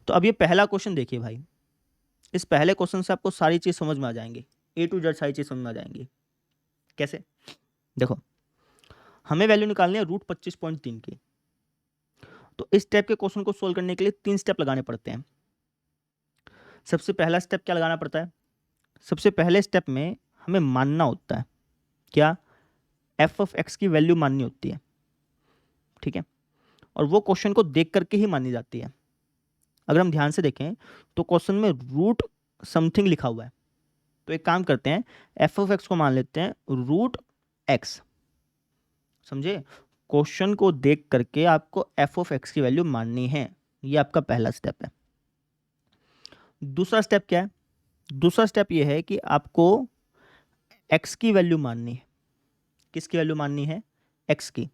तो अब ये पहला क्वेश्चन देखिए भाई, इस पहले क्वेश्चन से आपको सारी चीज समझ में आ जाएंगी, ए टू जेड सारी चीज समझ में आ जाएंगी। कैसे? देखो, हमें वैल्यू निकालनी है √25.3 की। तो इस टाइप के क्वेश्चन को सोल्व करने के लिए 3 स्टेप लगाने पड़ते हैं। सबसे पहला स्टेप क्या लगाना पड़ता है? सबसे पहले स्टेप में हमें मानना होता है क्या, एफ ऑफ एक्स की वैल्यू माननी होती है, ठीक है। और वो क्वेश्चन को देख करके ही मानी जाती है। अगर हम ध्यान से देखें तो क्वेश्चन में रूट समथिंग लिखा हुआ है, तो एक काम करते हैं, एफ ऑफ एक्स को मान लेते हैं √x। समझे? क्वेश्चन को देख करके आपको एफ ऑफ एक्स की वैल्यू माननी है, ये आपका पहला स्टेप है। दूसरा स्टेप क्या है? दूसरा स्टेप ये है कि आपको एक्स की वैल्यू माननी है। किसकी वैल्यू माननी है? एक्स की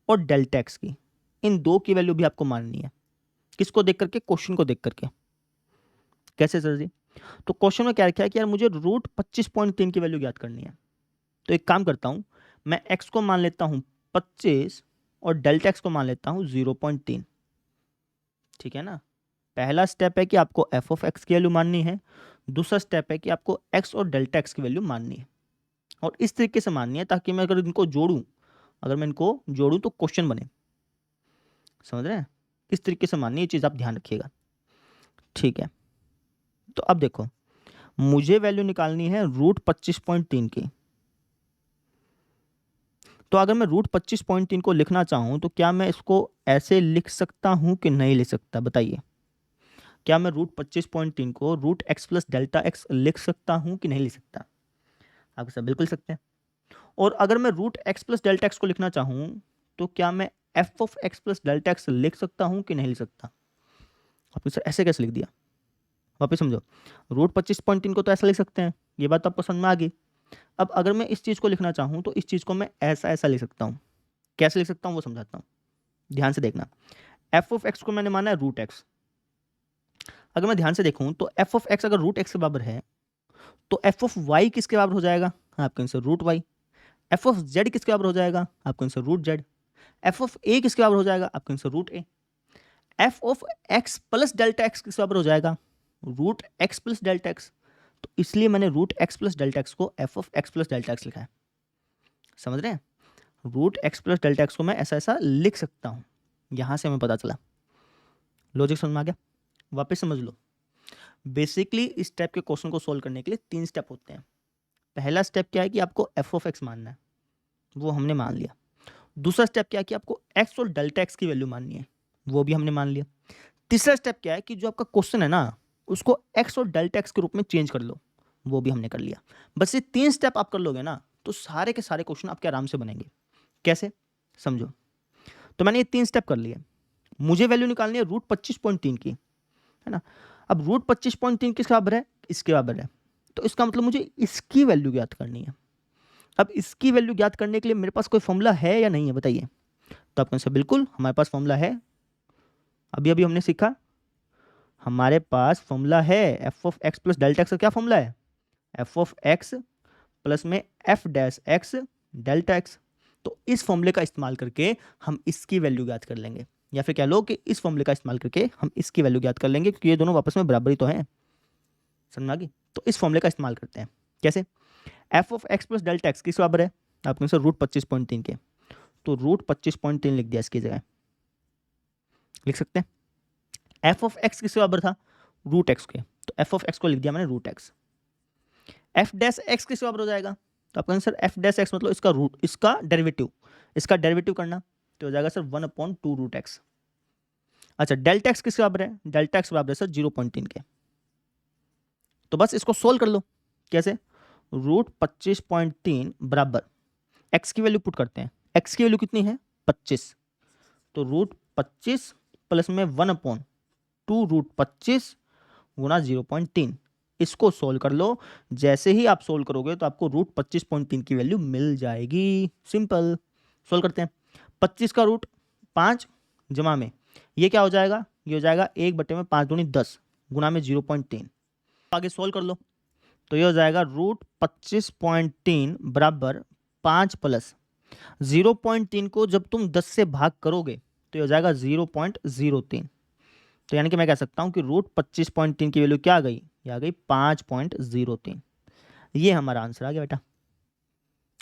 और डेल्टा एक्स की, इन दो की वैल्यू भी आपको माननी है। किसको देख करके? क्वेश्चन को देख करके। कैसे सर जी? तो क्वेश्चन में क्या लिखा है कि यार मुझे √25.3 की वैल्यू ज्ञात करनी है। तो एक काम करता हूं, मैं एक्स को मान लेता हूं 25 और डेल्टा एक्स को मान लेता हूं 0.3। ठीक है ना? पहला स्टेप है कि आपको एफ ऑफ एक्स की वैल्यू माननी है, दूसरा स्टेप है कि आपको एक्स और डेल्टा एक्स की वैल्यू माननी है। और इस तरीके से माननी है ताकि मैं अगर इनको जोड़ूं, तो क्वेश्चन बने। समझ रहे हैं? इस तरीके से माननी है, ये चीज़ आप ध्यान रखिएगा, ठीक है। तो अब देखो, मुझे वैल्यू निकालनी है √25.3 की। तो अगर मैं √25.3 को लिखना चाहूं तो क्या मैं इसको ऐसे लिख सकता हूं कि नहीं लिख सकता? बताइए, क्या मैं √25.3 को √x प्लस डेल्टा एक्स लिख सकता हूं कि नहीं लिख सकता? आप सब बिल्कुल सकते हैं। और अगर मैं √x प्लस डेल्टा एक्स को लिखना चाहूं तो क्या मैं F of x plus delta X लिख सकता हूं कि नहीं लिख सकता? आपने सर ऐसे कैसे लिख दिया? वापस समझो, √25.3 को तो ऐसा लिख सकते हैं, ये बात तो आपको समझ में आ गई। अब अगर मैं इस चीज़ को लिखना चाहूँ तो इस चीज़ को मैं ऐसा ऐसा लिख सकता हूँ। कैसे लिख सकता हूँ वो समझाता हूँ, ध्यान से देखना। एफ ऑफ एक्स को मैंने माना है √x। अगर मैं ध्यान से देखूँ तो एफ ऑफ एक्स अगर √x के बराबर है तो एफ ऑफ वाई किसके बराबर हो जाएगा? आपका answer √y। F of Z किसके बराबर हो जाएगा? आपका आंसर √z। एफ ऑफ ए किसके बराबर हो जाएगा? आपका answer √a। F of x plus delta x किसके बराबर हो जाएगा? √x plus delta x. तो इसलिए मैंने √x प्लस डेल्टा एक्स को F of x plus delta x लिखा है। समझ रहे हैं? √x प्लस डेल्टा एक्स को मैं ऐसा ऐसा लिख सकता हूं, यहां से हमें पता चला। लॉजिक समझ में आ गया? वापस समझ लो, बेसिकली इस टाइप के क्वेश्चन को सोल्व करने के लिए 3 स्टेप होते हैं। पहला स्टेप क्या है कि आपको एफ ऑफ एक्स मानना है, वो हमने मान लिया। दूसरा स्टेप क्या है कि आपको एक्स और डेल्टा एक्स की वैल्यू माननी है, वो भी हमने मान लिया। तीसरा स्टेप क्या है कि जो आपका क्वेश्चन है ना, उसको एक्स और डेल्टा एक्स के रूप में चेंज कर लो, वो भी हमने कर लिया। बस ये 3 स्टेप आप कर लोगे ना तो सारे के सारे क्वेश्चन आपके आराम से बनेंगे। कैसे? समझो। तो मैंने ये 3 स्टेप कर लिए। मुझे वैल्यू निकालनी है √25.3 की, है ना। अब √25.3 किसके बराबर है? इसके बराबर है। तो इसका मतलब मुझे इसकी वैल्यू ज्ञात करनी है। अब इसकी वैल्यू ज्ञात करने के लिए मेरे पास कोई फॉर्मूला है या नहीं है? बताइए। तो आपका आंसर बिल्कुल, हमारे पास फॉर्मूला है। अभी अभी हमने सीखा, हमारे पास फॉर्मूला है। F of x plus delta x का क्या फॉर्मूला है? एफ ऑफ एक्स प्लस में F dash x delta x. तो इस फॉर्मूले का इस्तेमाल करके हम इसकी वैल्यू ज्ञात कर लेंगे, या फिर कह लो कि इस फॉर्मूले का इस्तेमाल करके हम इसकी वैल्यू ज्ञात कर लेंगे, क्योंकि ये दोनों आपस में बराबर ही तो हैं। समझ आ गई? तो इस फॉर्मूले का इस्तेमाल करते हैं। कैसे? F of x plus delta x किस बराबर है? आपके आंसर √25.3 के। तो √25.3 लिख दिया इसकी जगह, लिख सकते हैं। एफ ऑफ एक्स किसके बराबर था? √x के, तो एफ ऑफ एक्स को लिख दिया मैंने √x। एफ डैश एक्स किसके बराबर हो जाएगा? तो आपका आंसर एफ डैश एक्स मतलब इसका रूट, इसका डेरिवेटिव करना, तो हो जाएगा सर 1/2 √x। अच्छा, डेल्टा एक्स किसके बराबर है? डेल्टा एक्स बराबर है सर 0.3 के। तो बस इसको सोल्व कर लो। कैसे? √25.3 बराबर एक्स की वैल्यू पुट करते हैं। एक्स की वैल्यू कितनी है? 25। तो √25 प्लस में 1/2 √25 गुना 0.3। इसको सोल्व कर लो। जैसे ही आप सोल्व करोगे तो आपको √25.3 की वैल्यू मिल जाएगी। सिंपल। सोल्व करते हैं। 25 का रूट 5 जमा में ये क्या हो जाएगा? ये हो जाएगा 1/5 दूनी 10 गुना में 0.3। आगे सोल्व कर लो तो ये हो जाएगा √25.3 बराबर 5 प्लस 0.3 को जब तुम 10 से भाग करोगे तो ये हो जाएगा 0.03। तो यानी कि मैं कह सकता हूँ कि रूट 25.3 की वैल्यू क्या आ गई, ये आ गई 5.03। ये हमारा आंसर आ गया बेटा,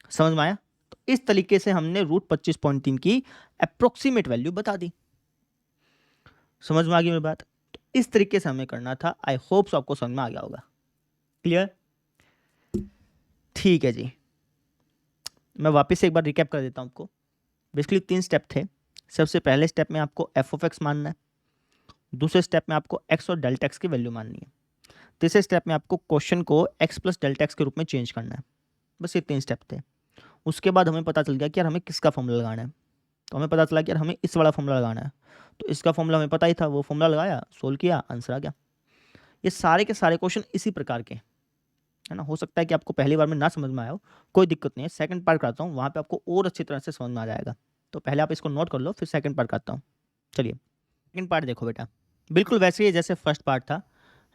समझ में आया। तो इस तरीके से हमने रूट 25.3 की अप्रोक्सीमेट वैल्यू बता दी। समझ में आ गई मेरी बात। तो इस तरीके से हमें करना था। आई होप सो आपको समझ में आ गया होगा। क्लियर? ठीक है जी, मैं वापस से एक बार रिकैप कर देता हूँ आपको। बेसिकली 3 स्टेप थे। सबसे पहले स्टेप में आपको एफ ऑफ एक्स मानना है, दूसरे स्टेप में आपको एक्स और डेल्टा एक्स की वैल्यू माननी है, तीसरे स्टेप में आपको क्वेश्चन को एक्स प्लस डेल्टा एक्स के रूप में चेंज करना है। बस ये 3 स्टेप थे। उसके बाद हमें पता चल गया कि यार हमें किसका फॉर्मूला लगाना है। तो हमें पता चला कि यार हमें इस वाला फॉर्मूला लगाना है। तो इसका फॉर्मूला हमें पता ही था, वो फॉर्मूला लगाया, सोल्व किया, आंसर आ गया। ये सारे के सारे क्वेश्चन इसी प्रकार के, है ना। हो सकता है कि आपको पहली बार में ना समझ में आया हो, कोई दिक्कत नहीं है। सेकंड पार्ट कराता हूँ, वहाँ पे आपको और अच्छी तरह से समझ में आ जाएगा। तो पहले आप इसको नोट कर लो, फिर सेकंड पार्ट कराता हूँ। चलिए सेकंड पार्ट देखो बेटा, बिल्कुल वैसे ही जैसे फर्स्ट पार्ट था,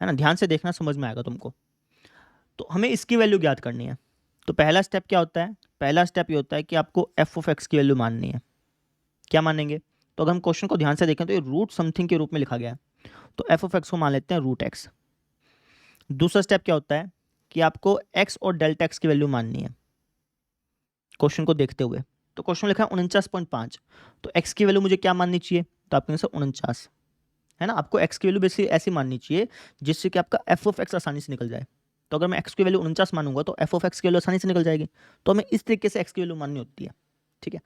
है ना। ध्यान से देखना, समझ में आएगा तुमको। तो हमें इसकी वैल्यू ज्ञात करनी है। तो पहला स्टेप क्या होता है? पहला स्टेप ये होता है कि आपको एफ ऑफ एक्स की वैल्यू माननी है। क्या मानेंगे? तो अगर हम क्वेश्चन को ध्यान से देखें तो ये रूट समथिंग के रूप में लिखा गया है। तो एफ ऑफ एक्स को मान लेते हैं रूट एक्स। दूसरा स्टेप क्या होता है कि आपको एक्स और डेल्टा एक्स की वैल्यू माननी है क्वेश्चन को देखते हुए। तो क्वेश्चन लिखा है 49.5, तो एक्स की वैल्यू मुझे क्या माननी चाहिए? तो आपके सर 49, है ना। आपको एक्स की वैल्यू बेसिकली ऐसी माननी चाहिए जिससे कि आपका एफ ऑफ एक्स आसानी से निकल जाए। तो अगर मैं एक्स की वैल्यू 49 मानूंगा तो एफ ऑफ एक्स की वैल्यू आसानी से निकल जाएगी। तो हमें इस तरीके से एक्स की वैल्यू माननी होती है, ठीक है।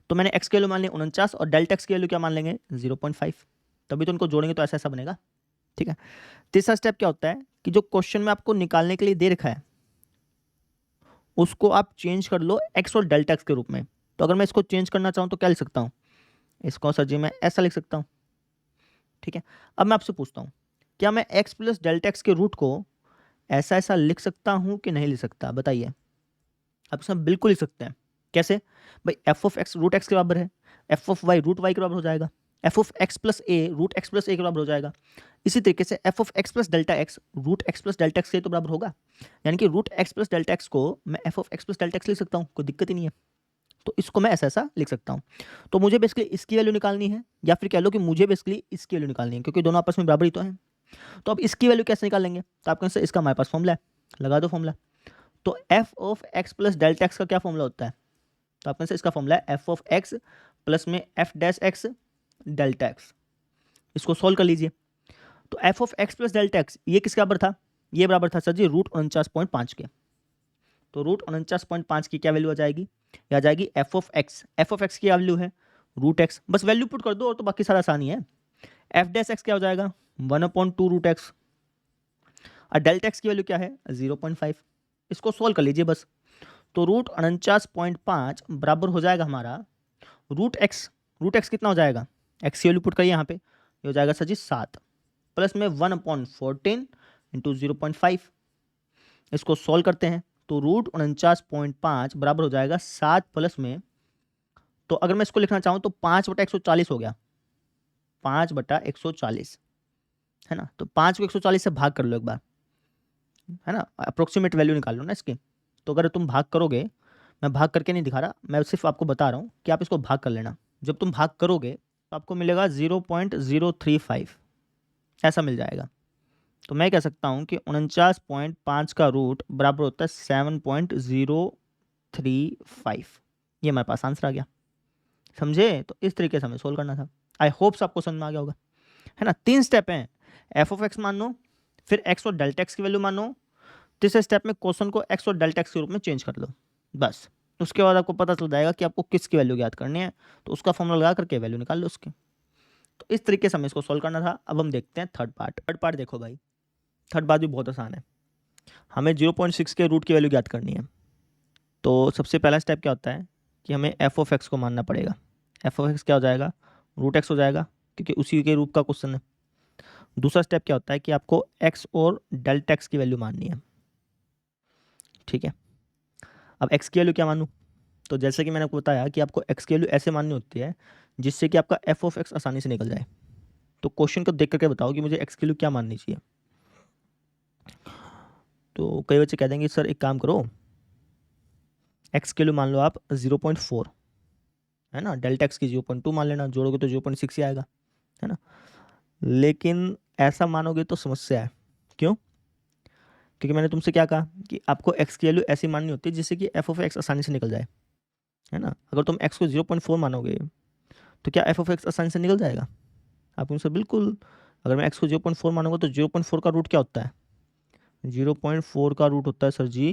तो मैंने एक्स की वैल्यू मान ली 49 और डेल्टा एक्स की वैल्यू क्या मान लेंगे? 0.5। तभी तो उनको जोड़ेंगे तो ऐसा ऐसा बनेगा, ठीक है। तीसरा स्टेप क्या होता है कि जो क्वेश्चन में आपको निकालने के लिए दे रखा है उसको आप चेंज कर लो एक्स और डेल्टा एक्स के रूप में। तो अगर मैं इसको चेंज करना चाहूँ तो क्या लिख सकता हूँ? इसको सर जी मैं ऐसा लिख सकता हूँ, ठीक है। अब मैं आपसे पूछता हूँ, क्या मैं एक्स प्लस डेल्टा एक्स के रूट को ऐसा ऐसा लिख सकता हूँ कि नहीं लिख सकता? बताइए। आप इसमें बिल्कुल लिख सकते हैं। कैसे? भाई F of X root X के बराबर है, F of Y root Y के बराबर हो जाएगा, F of x plus A root x plus A के बराबर हो जाएगा। इसी तरीके से F of x plus delta X root x plus delta X के तो बराबर होगा। यानी कि root x plus delta x को मैं F of x plus delta X लिख सकता हूँ, कोई दिक्कत ही नहीं है। तो इसको मैं ऐसा ऐसा लिख सकता हूँ। तो मुझे बेसिकली इसकी वैल्यू निकालनी है, या फिर कह लो कि मुझे बेसिकली इसकी वैल्यू निकालनी है, क्योंकि दोनों आपस में बराबर ही तो हैं। तो अब इसकी वैल्यू कैसे निकालेंगे? तो आप कहें इसका हमारे पास फॉर्मूला है, लगा दो फॉर्मूला। तो f of x plus delta x का क्या फॉर्मूला होता है? तो आप कहें इसका फॉर्मूला है एफ ऑफ एक्स प्लस में F dash x delta x. इसको सोल्व कर लीजिए। तो f of x plus delta x ये किसके बराबर था? ये बराबर था सर जी रूट 49.5 के। तो रूट 49.5 की क्या वैल्यू आ जाएगी? ये आ जाएगी F of x. F of x की वैल्यू है रूट एक्स, बस वैल्यू पुट कर दो और तो बाकी सारा आसानी है। एफ डैश एक्स क्या हो जाएगा? 1/2 रूट एक्स। और डेल्टा एक्स की वैल्यू क्या है? 0.5। इसको सोल्व कर लीजिए बस। तो रूट 49.5 बराबर हो जाएगा हमारा रूट एक्स। रूट एक्स कितना हो जाएगा? एक्स की वैल्यू पुट करिए यहाँ पे, ये हो जाएगा सर जी 7 प्लस में 1/14 इंटू 0.5। इसको सोल्व करते हैं तो रूट 49.5 बराबर हो जाएगा 7 प्लस में, तो अगर मैं इसको लिखना चाहूँ तो 5/140 हो गया, 5/140, है ना। तो 5 को 140 से भाग कर लो एक बार, है ना, अप्रोक्सीमेट वैल्यू निकाल लो ना इसकी। तो अगर तुम भाग करोगे, मैं भाग करके नहीं दिखा रहा, मैं सिर्फ आपको बता रहा हूँ कि आप इसको भाग कर लेना। जब तुम भाग करोगे तो आपको मिलेगा 0.035, ऐसा मिल जाएगा। तो मैं कह सकता हूँ कि 49.5 का रूट बराबर होता है 7.035। ये हमारे पास आंसर आ गया, समझे। तो इस तरीके से हमें सोल्व करना था। आई होप्स आपको समझ में आ गया होगा, है ना। 3 स्टेप हैं, एफ ऑफ एक्स मान लो, फिर एक्स और डेल्टा एक्स की वैल्यू मानो, तीसरे स्टेप में क्वेश्चन को एक्स और डेल्टा एक्स के रूप में चेंज कर लो, बस। उसके बाद आपको पता चल जाएगा कि आपको किसकी वैल्यू याद करनी है, तो उसका फॉर्मूला लगा करके वैल्यू निकाल लो उसकी। तो इस तरीके से हमें इसको सोल्व करना था। अब हम देखते हैं थर्ड पार्ट। थर्ड पार्ट देखो भाई, थर्ड पार्ट भी बहुत आसान है। हमें 0.6 के रूट की वैल्यू याद करनी है। तो सबसे पहला स्टेप क्या होता है कि हमें एफ ऑफ एक्स को मानना पड़ेगा। एफ ऑफ एक्स क्या हो जाएगा? रूट एक्स हो जाएगा, क्योंकि उसी के रूप का क्वेश्चन है। दूसरा स्टेप क्या होता है कि आपको एक्स और डेल्टा एक्स की वैल्यू माननी है, ठीक है। अब एक्स की वैल्यू क्या मानूं? तो जैसे कि मैंने आपको बताया कि आपको एक्स की वैल्यू ऐसे माननी होती है जिससे कि आपका एफ ऑफ एक्स आसानी से निकल जाए। तो क्वेश्चन को देख करके बताओ कि मुझे एक्स की वैल्यू क्या माननी चाहिए। तो कई बच्चे कह देंगे सर एक काम करो, एक्स की वैल्यू मान लो आप 0.4, है ना। डेल्टा एक्स की 0.2 मान लेना, जोड़ोगे तो 0.6 ही आएगा, है ना। लेकिन ऐसा मानोगे तो समस्या है। क्यों? क्योंकि मैंने तुमसे क्या कहा कि आपको एक्स की वैल्यू ऐसी माननी होती है जिससे कि एफ ऑफ एक्स आसानी से निकल जाए, है ना। अगर तुम एक्स को 0.4 मानोगे तो क्या एफ ऑफ एक्स आसानी से निकल जाएगा? आप उनसे बिल्कुल, अगर मैं एक्स को 0.4 मानूंगा तो 0.4 का रूट क्या होता है? 0.4 का रूट होता है सर जी,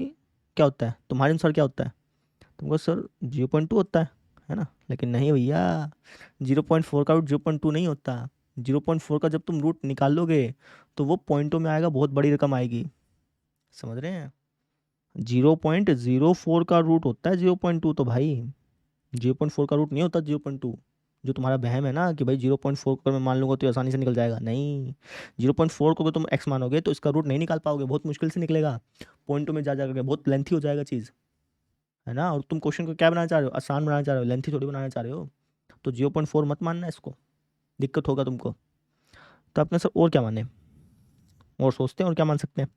क्या होता है तुम्हारे अनुसार, क्या होता है? तुमको सर 0.2 होता है ना। लेकिन नहीं भैया, 0.4 का रूट 0.2 नहीं होता। 0.4 का जब तुम रूट निकालोगे तो वो पॉइंटों में आएगा, बहुत बड़ी रकम आएगी, समझ रहे हैं। 0.04 का रूट होता है 0.2, तो भाई 0.4 का रूट नहीं होता 0.2। जो तुम्हारा वहम है ना कि भाई 0.4 को अगर मैं मान लूंगा तो ये आसानी से निकल जाएगा, नहीं। 0.4 को अगर तुम एक्स मानोगे तो इसका रूट नहीं निकाल पाओगे, बहुत मुश्किल से निकलेगा, पॉइंटों में जा करके बहुत लेंथी हो जाएगा चीज़, है ना। और तुम क्वेश्चन को क्या बनाना चाह रहे हो? आसान बनाना चाह रहे हो, लेंथी थोड़ी बनाना चाह रहे हो। तो 0.4 मत मानना इसको, दिक्कत होगा तुमको। तो अपने सर और क्या माने, और सोचते हैं और क्या मान सकते हैं।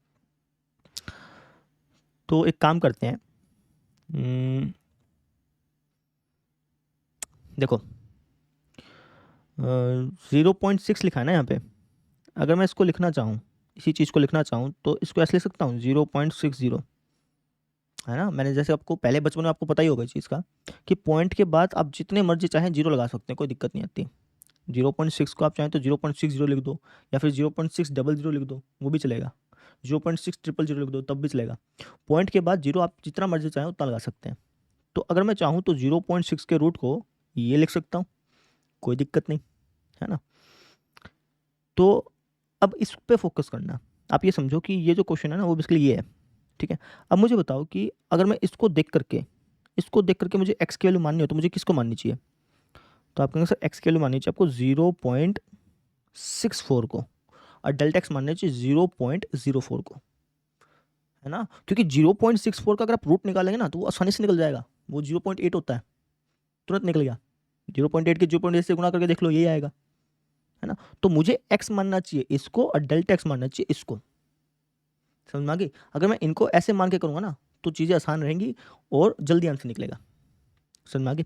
तो एक काम करते हैं, देखो 0.6 लिखा है ना यहाँ पे। अगर मैं इसको लिखना चाहूँ, इसी चीज़ को लिखना चाहूँ तो इसको ऐसे लिख सकता हूँ 0.60, है ना। मैंने जैसे आपको पहले बचपन में आपको पता ही होगा इस चीज़ का कि पॉइंट के बाद आप जितने मर्जी चाहें जीरो लगा सकते हैं, कोई दिक्कत नहीं आती। 0.6 को आप चाहें तो 0.60 लिख दो, या फिर 0.600 लिख दो, वो भी चलेगा। 0.6000 लिख दो तब भी चलेगा। पॉइंट के बाद जीरो आप जितना मर्जी चाहें उतना लगा सकते हैं। तो अगर मैं चाहूँ तो 0.6 के रूट को ये लिख सकता हूँ, कोई दिक्कत नहीं, है ना। तो अब इस पे फोकस करना। आप ये समझो कि ये जो क्वेश्चन है ना वो बेसिकली ये है, ठीक है। अब मुझे बताओ कि अगर मैं इसको देख करके मुझे एक्स की वैल्यू माननी हो तो मुझे किसको माननी चाहिए? तो आप कहेंगे सर एक्स की वैल्यू माननी चाहिए आपको 0.64 को, और डेल्टा एक्स मानना चाहिए 0.04 को, है ना। क्योंकि 0.64 का अगर आप रूट निकालेंगे ना तो वो आसानी से निकल जाएगा, वो 0.8 होता है, तुरंत निकल गया। 0.8 के 0.8 से गुणा करके देख लो, यही आएगा, है ना। तो मुझे एक्स मानना चाहिए इसको और डेल्टा एक्स मानना चाहिए इसको, समझ में आ गई। अगर मैं इनको ऐसे मान के करूंगा ना तो चीज़ें आसान रहेंगी और जल्दी आंसर निकलेगा, समझ में आ गई,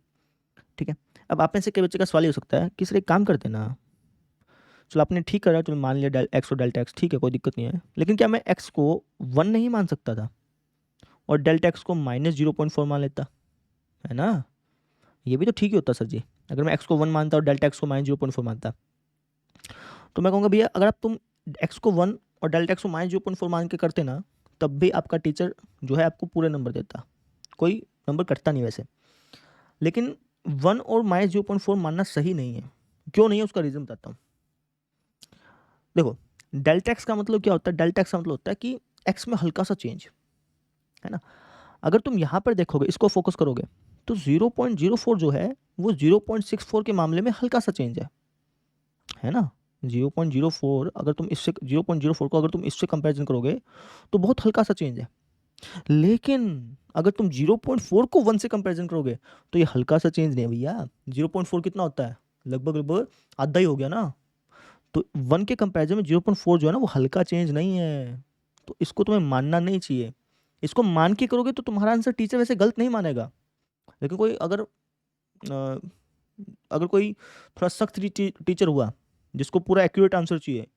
ठीक है। अब आप में से कई बच्चे का सवाल ये हो सकता है कि सर एक काम करते ना, चलो आपने ठीक करा, चलो मान लिया एक्स और डेल्टा एक्स, ठीक है कोई दिक्कत नहीं है, लेकिन क्या मैं एक्स को 1 नहीं मान सकता था और डेल्टा एक्स को -0.4 मान लेता, है ना। ये भी तो ठीक ही होता सर जी। अगर मैं एक्स को 1 मानता और डेल्टा एक्स को -0.4 मानता तो मैं कहूँगा भैया अगर आप तुम एक्स को 1 और डेल्टा एक्स को -0.4 मान के करते ना, तब भी आपका टीचर जो है आपको पूरे नंबर देता, कोई नंबर कटता नहीं वैसे। लेकिन 1 और -0.4 मानना सही नहीं है। क्यों नहीं है उसका रीज़न बताता हूँ। देखो डेल्टा एक्स का मतलब क्या होता है? डेल्टा एक्स का मतलब होता है कि एक्स में हल्का सा चेंज, है ना। अगर तुम यहाँ पर देखोगे, इसको फोकस करोगे तो 0.04 जो है वो 0.64 के मामले में हल्का सा चेंज है ना। 0.04 अगर तुम इससे 0.04 को अगर तुम इससे कंपैरिजन करोगे तो बहुत हल्का सा चेंज है। लेकिन अगर तुम 0.4 को 1 से कंपैरिजन करोगे तो ये हल्का सा चेंज नहीं है भैया। 0.4 कितना होता है? लगभग लगभग आधा ही हो गया ना। तो 1 के कंपैरिजन में 0.4 जो है ना वो हल्का चेंज नहीं है। तो इसको तुम्हें मानना नहीं चाहिए। इसको मान के करोगे तो तुम्हारा आंसर टीचर वैसे गलत नहीं मानेगा। लेकिन कोई अगर कोई थोड़ा सख्त टीचर हुआ जिसको पूरा एक्यूरेट आंसर चाहिए,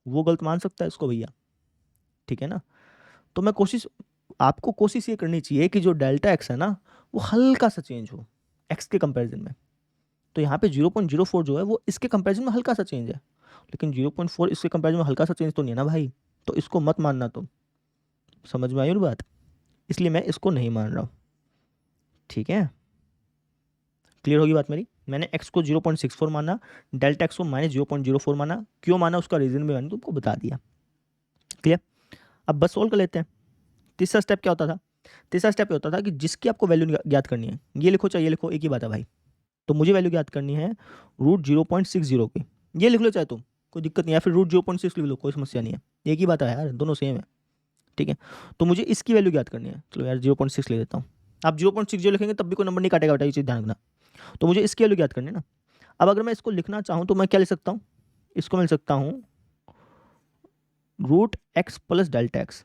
वो गलत मान सकता है इसको भैया, ठीक है ना। तो मैं आपको कोशिश ये करनी चाहिए कि जो डेल्टा एक्स है ना वो हल्का सा चेंज हो एक्स के कंपैरिजन में। तो यहाँ पे 0.04 जो है वो इसके कंपैरिजन में हल्का सा चेंज है, लेकिन 0.4 इसके कंपैरिजन में हल्का सा चेंज तो नहीं है ना भाई। तो इसको मत मानना तुम, समझ में आई ना बात। इसलिए मैं इसको नहीं मान रहा हूँ, ठीक है। क्लियर होगी बात मेरी। मैंने एक्स को 0.64 माना, डेल्टा एक्स को -0.04 माना। क्यों माना उसका रीजन भी मैंने तुमको बता दिया, क्लियर। अब बस सोल्व कर लेते हैं। तीसरा स्टेप क्या होता था? तीसरा स्टेप ये होता था कि जिसकी आपको वैल्यू ज्ञात करनी है, ये लिखो चाहे ये लिखो, एक ही बात है भाई। तो मुझे वैल्यू ज्ञात करनी है √0.60 की, ये लिख लो चाहे तुम, कोई दिक्कत नहीं है, फिर √0.6 लिख लो, कोई समस्या नहीं है, एक ही बात है यार, दोनों सेम है, ठीक है। तो मुझे इसकी वैल्यू ज्ञात करनी है, चलो यार 0.6 लिख देता हूँ। आप 0.60 लिखेंगे तब भी कोई नंबर नहीं काटेगा बेटा, ये चीज़ ध्यान रखना। तो मुझे इसकी वैल्यू ज्ञात करनी है ना। अब अगर मैं इसको लिखना चाहूँ तो मैं क्या लिख सकता हूँ? इसको मैं लिख सकता हूँ √x + डेल्टा एक्स,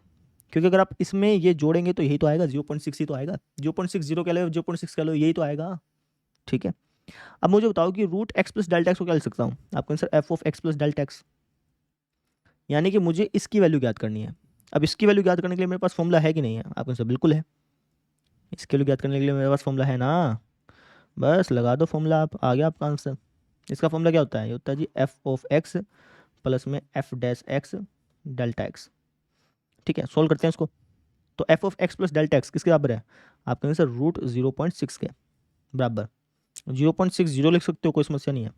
क्योंकि अगर आप इसमें ये जोड़ेंगे तो यही तो आएगा, 0.6 ही तो आएगा। 0.60 के अलावा 0.6 के अलावा यही तो आएगा, ठीक है। अब मुझे बताओ कि root x plus delta x को क्या लिख सकता हूँ? आपका answer f of x plus delta x, यानी कि मुझे इसकी वैल्यू ज्ञात करनी है। अब इसकी वैल्यू ज्ञात करने के लिए मेरे पास फॉर्मूला है कि नहीं है? आपका आंसर बिल्कुल है। इसकी वैल्यू ज्ञात करने के लिए मेरे पास फॉर्मूला है ना, बस लगा दो फॉर्मूला, आप आ गया आपका आंसर। इसका फॉर्मूला क्या होता है? ये होता है जी एफ ऑफ एक्स प्लस में F dash x delta x. ठीक है, सोल्व करते हैं इसको। तो f of x plus delta x किसके बराबर है? आपका आंसर रूट 0.6 के बराबर। 0.60 लिख सकते हो, कोई समस्या नहीं है।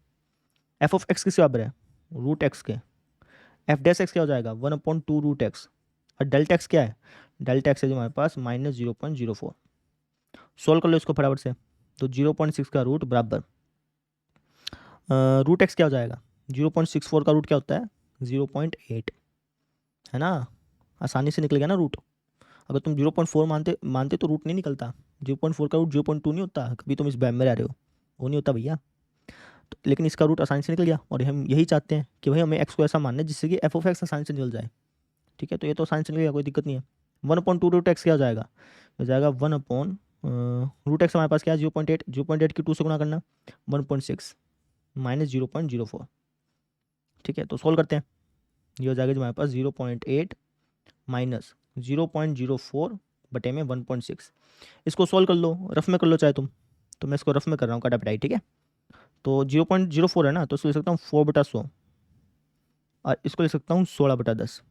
एफ ऑफ एक्स किसके बराबर है? रूट एक्स के। एफ डैश एक्स क्या हो जाएगा? 1/2 रूट एक्स। और डेल्टा एक्स क्या है? डेल्टा एक्स है जो हमारे पास -0.04। सोल्व कर लो इसको फटाफट से। तो 0.6 का रूट बराबर रूट एक्स क्या हो जाएगा? 0.64 का रूट क्या होता है? 0.8, है ना? आसानी से निकल गया ना रूट। अगर तुम 0.4 मानते तो रूट नहीं निकलता। 0.4 का रूट 0.2 नहीं होता, कभी तुम इस बैम में रह रहे हो, वो नहीं होता भैया। तो लेकिन इसका रूट आसानी से निकल गया, और हम यही चाहते हैं कि भाई हमें एक्स को ऐसा मानना है जिससे कि एफ ऑफ एक्स आसानी से निकल जाए। ठीक है, तो ये तो आसानी से निकल गया, कोई दिक्कत नहीं है। 1/2 रूट एक्स क्या हो जाएगा? हो जाएगा 1 रूट एक्स हमारे पास क्या है? 0.8। 0.8 की 2 से गुणा करना, 1.6 -0.04। ठीक है, तो सोल्व करते हैं। ये हो जाएगा जो हमारे पास 0.8 माइनस 0.04 बटे में 1.6। इसको सोल्व कर लो, रफ में कर लो चाहे तुम, तो मैं इसको रफ में कर रहा हूँ, काटा पिटाई। ठीक है, तो 0.04 है ना, तो इसको लिख सकता हूँ 4/100, और इसको लिख सकता हूँ 16/10।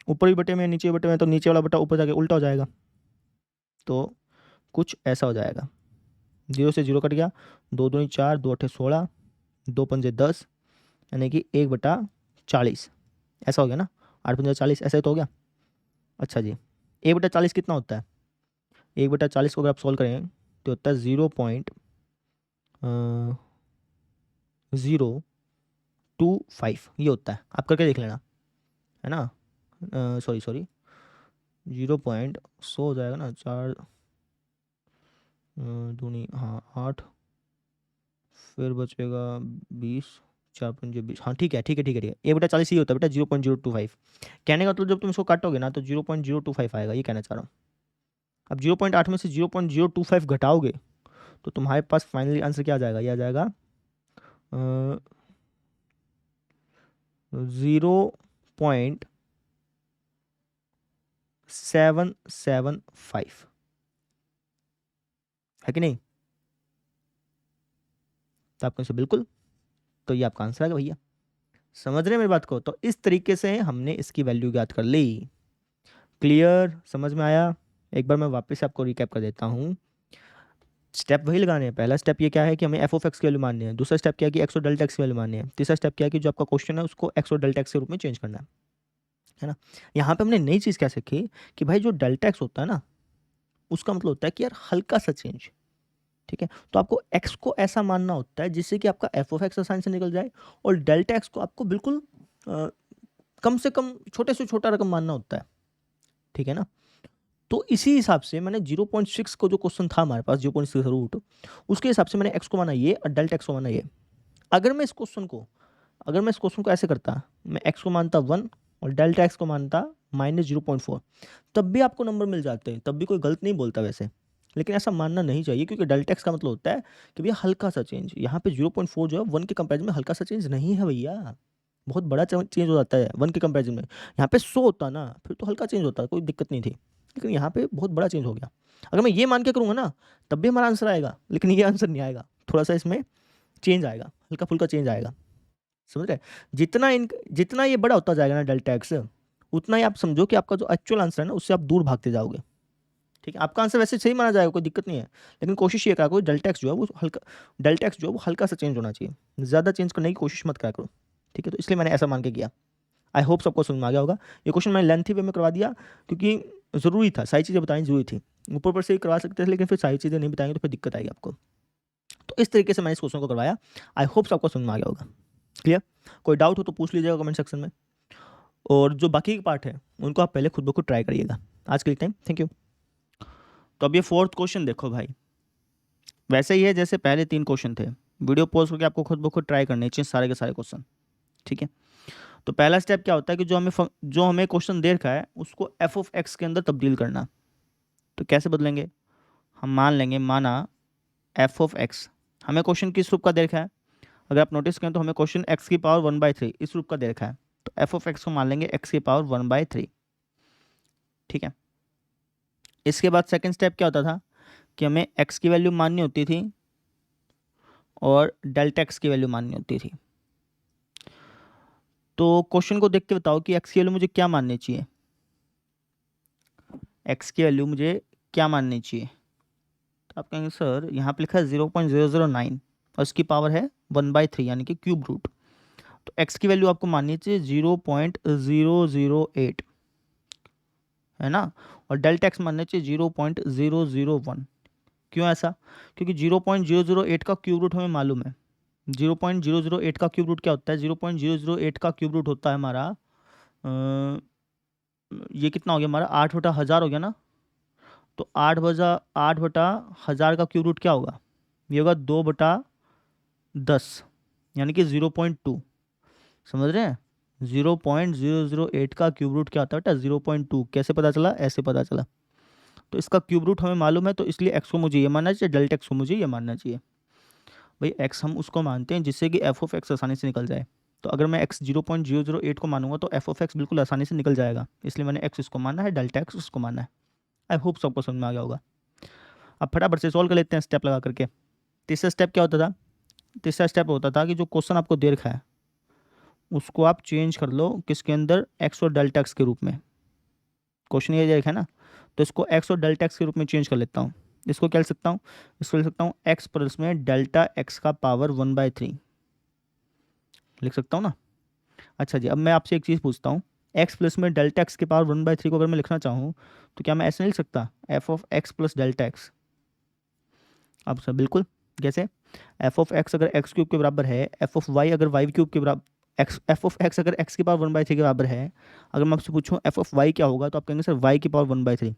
ऊपर भी बटे में नीचे बटे में, तो नीचे वाला बटा ऊपर जाके उल्टा हो जाएगा, तो कुछ ऐसा हो जाएगा। 0 से 0 कट गया, 2 दूनी 4, 2 अठे 16, 2 पंजे 10, यानी कि 1/40 ऐसा हो गया ना। 8 पंजे 40, ऐसा ही तो हो गया। अच्छा जी, 1/40 कितना होता है? 1/40 को अगर आप सोल्व करें तो होता है 0.025, ये होता है। आप करके देख लेना, है ना? सॉरी 0.100 हो जाएगा ना, 4 दूनी, हाँ 8, फिर बचेगा 20, 4 पंजे 20। हाँ ठीक है ठीक है ठीक है ठीक है, 1/40 ही होता है बेटा, 0.025। कहने का मतलब जब तुम इसको काटोगे ना तो 0.025 आएगा, ये कहना चाह रहा हूँ। अब 0.8 में से 0.025 घटाओगे तो तुम्हारे पास फाइनली आंसर क्या आ जाएगा? ये आ जाएगा 0.775, है कि नहीं? तो आपका आंसर बिल्कुल, तो ये आपका आंसर है भैया। समझ रहे हैं मेरी बात को? तो इस तरीके से हमने इसकी वैल्यू ज्ञात कर ली। क्लियर, समझ में आया? एक बार मैं वापस आपको रिकैप कर देता हूँ। स्टेप वही लगाने हैं। पहला स्टेप ये क्या है कि हमें एफ ऑफ एक्स की वैल्यू माननी है। दूसरा स्टेप क्या है कि एक्स और डेल्टा एक्स की वैल्यू माननी है। तीसरा स्टेप क्या है कि जो आपका क्वेश्चन है उसको एक्स और डेल्टा एक्स के रूप में चेंज करना है ना? यहाँ पे हमने नई चीज़ क्या सीखी कि भाई जो डेल्टा एक्स होता है ना, उसका मतलब होता है कि यार हल्का सा चेंज। ठीक है, तो आपको एक्स को ऐसा मानना होता है जिससे कि आपका एफ ऑफ एक्स आसानी से निकल जाए, और डेल्टा एक्स को आपको बिल्कुल कम से कम छोटे से छोटा रकम मानना होता है। ठीक है ना? तो इसी हिसाब से मैंने 0.6 को जो क्वेश्चन था हमारे पास, 0.6 रूट, उसके हिसाब से मैंने एक्स को माना ये और डेल्टा एक्स को माना ये। अगर मैं इस क्वेश्चन को ऐसे करता, मैं एक्स को मानता 1 और डेल्टा एक्स को मानता -0.4, तब भी आपको नंबर मिल जाते हैं, तब भी कोई गलत नहीं बोलता वैसे। लेकिन ऐसा मानना नहीं चाहिए, क्योंकि डेल्टा एक्स का मतलब होता है कि भैया हल्का सा चेंज। यहाँ पे 0.4 जो है 1 के कंपेरिजन में हल्का सा चेंज नहीं है भैया, बहुत बड़ा चेंज हो जाता है 1 के कंपेरिजन में। यहाँ पे 100 होता ना, फिर तो हल्का चेंज होता, कोई दिक्कत नहीं थी, लेकिन यहाँ पे बहुत बड़ा चेंज हो गया। अगर मैं ये मान के करूँगा ना तब भी हमारा आंसर आएगा, लेकिन ये आंसर नहीं आएगा, थोड़ा सा इसमें चेंज आएगा, हल्का फुल्का चेंज आएगा। समझ रहे? जितना ये बड़ा होता जाएगा ना डेल्टा एक्स, उतना ही आप समझो कि आपका जो एक्चुअल आंसर है ना उससे आप दूर भागते जाओगे। ठीक है, आपका आंसर वैसे सही माना जाएगा, कोई दिक्कत नहीं है, लेकिन कोशिश ये करा करो डेल्टा एक्स जो है वो हल्का सा चेंज होना चाहिए, ज़्यादा चेंज करने की कोशिश मत करा करो। ठीक है, तो इसलिए मैंने ऐसा मान के किया। आई होप सबको समझ में आ गया होगा। ये क्वेश्चन मैंने लेंथी वे में करवा दिया क्योंकि ज़रूरी था, सारी चीज़ें बतानी ज़रूरी थी। ऊपर से ही करवा सकते थे, लेकिन फिर सारी चीज़ें नहीं बताएंगे तो फिर दिक्कत आएगी आपको। तो इस तरीके से मैंने इस क्वेश्चन को करवाया। आई होप सबको समझ में आ गया होगा। क्लियर? कोई डाउट हो तो पूछ लीजिएगा कमेंट सेक्शन में, और जो बाकी के पार्ट है उनको आप पहले खुद ब खुद ट्राई करिएगा। आज के लिए टाइम, थैंक यू। तो अब ये 4th क्वेश्चन देखो भाई, वैसे ही है जैसे पहले 3 क्वेश्चन थे। वीडियो पॉज करके आपको खुद ब खुद ट्राई करने चाहिए सारे के सारे क्वेश्चन। ठीक है, तो पहला स्टेप क्या होता है कि जो हमें क्वेश्चन दे रखा है उसको एफ ऑफ एक्स के अंदर तब्दील करना। तो कैसे बदलेंगे? हम मान लेंगे, माना एफ ऑफ एक्स हमें क्वेश्चन किस रूप का दे रखा है, अगर आप नोटिस करें तो हमें क्वेश्चन एक्स की पावर 1/3 इस रूप का दे रखा है, तो एफ ऑफ एक्स को मान लेंगे एक्स की पावर 1/3। ठीक है, इसके बाद सेकंड स्टेप क्या होता था कि हमें एक्स की वैल्यू माननी होती थी और डेल्टा एक्स की वैल्यू माननी होती थी। तो क्वेश्चन को देख के बताओ कि एक्स की वैल्यू मुझे क्या माननी चाहिए, एक्स की वैल्यू मुझे क्या माननी चाहिए। तो आप कहेंगे सर यहाँ पे लिखा है 0.009 और इसकी पावर है 1/3 यानी कि क्यूब रूट, तो एक्स की वैल्यू आपको माननी चाहिए 0.008, है ना, और डेल्टा एक्स मानना चाहिए 0.001। क्यों ऐसा, क्योंकि 0.008 का क्यूब रूट हमें मालूम है। 0.008 का क्यूब रूट क्या होता है, 0.008 का क्यूब रूट होता है हमारा ये कितना हो गया हमारा 8/1000 हो गया ना, तो 8/1000 का क्यूब रूट क्या होगा, ये होगा 2/10 यानी कि 0.2। समझ रहे हैं, 0.008 का क्यूब रूट क्या होता है बेटा 0.2। कैसे पता चला, ऐसे पता चला। तो इसका क्यूब रूट हमें मालूम है, तो इसलिए एक्स को मुझे ये मानना चाहिए, डेल्टा एक्स को मुझे ये मानना चाहिए। भाई एक्स हम उसको मानते हैं जिससे कि एफ ऑफ एक्स आसानी से निकल जाए। तो अगर मैं एक्स 0.008 को मानूंगा तो एफ ऑफ एक्स बिल्कुल आसानी से निकल जाएगा, इसलिए मैंने एक्स इसको मानना है, डेल्टा एक्स उसको मानना है। आई होप सबको समझ में आ गया होगा। अब फटाफट से सॉल्व कर लेते हैं स्टेप लगा करके। तीसरा स्टेप क्या होता था, तीसरा स्टेप होता था कि जो क्वेश्चन आपको दे रखा है उसको आप चेंज कर लो किसके अंदर, एक्स और डेल्टा एक्स के रूप में। क्वेश्चन ये दे रखा है ना, तो इसको एक्स और डेल्टा एक्स के रूप में चेंज कर लेता हूँ। इसको क्या लिख सकता हूँ, इसको लिख सकता हूँ एक्स प्लस में डेल्टा एक्स का पावर 1/3 लिख सकता हूँ ना। अच्छा जी, अब मैं आपसे एक चीज़ पूछता हूँ, एक्स प्लस में डेल्टा एक्स के पावर 1/3 को अगर मैं लिखना चाहूँ तो क्या मैं ऐसे नहीं लिख सकता, F of x plus delta x. अब सर बिल्कुल, कैसे, एफ ऑफ एक्स अगर एक्स क्यूब के बराबर है, एफ ऑफ वाई अगर वाई क्यूब के बराबर, एक्स एफ ऑफ एक्स अगर एक्स की पावर 1/3 के बराबर है, अगर मैं आपसे पूछूं एफ ऑफ वाई क्या होगा तो आप कहेंगे सर वाई की पावर 1/3।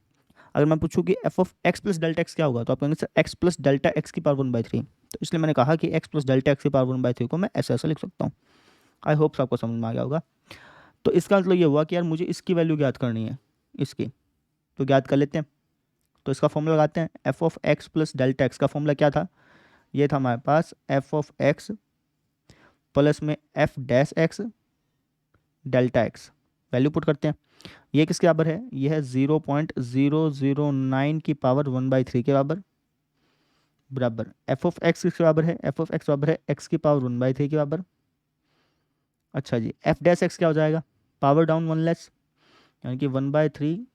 अगर मैं पूछूं कि F of x plus delta x क्या होगा तो आप कहेंगे sir x plus delta x की पावर 1/3। तो इसलिए मैंने कहा कि एक्स प्लस डेल्टा एक्स की पावर 1/3 को मैं ऐसा ऐसा लिख सकता हूँ। आई होप आपको समझ में आ गया होगा। तो इसका मतलब ये हुआ कि यार मुझे इसकी वैल्यू ज्ञात करनी है, इसकी, तो ज्ञात कर लेते हैं। तो इसका फॉर्मूला लगाते हैं, F of x plus delta x का फॉर्मूला क्या था, ये था हमारे पास एफ ऑफ एक्स प्लस में F dash x delta x. Value put करते हैं, ये किसके बराबर है, ये है 0.009 की पावर 1/3 के बराबर, बराबर एफ ऑफ एक्स किसके बराबर है, एफ ऑफ एक्स बराबर है एक्स की पावर 1/3 के बराबर। अच्छा जी, एफ डैश एक्स क्या हो जाएगा, पावर डाउन 1 लेस, यानी कि 1/3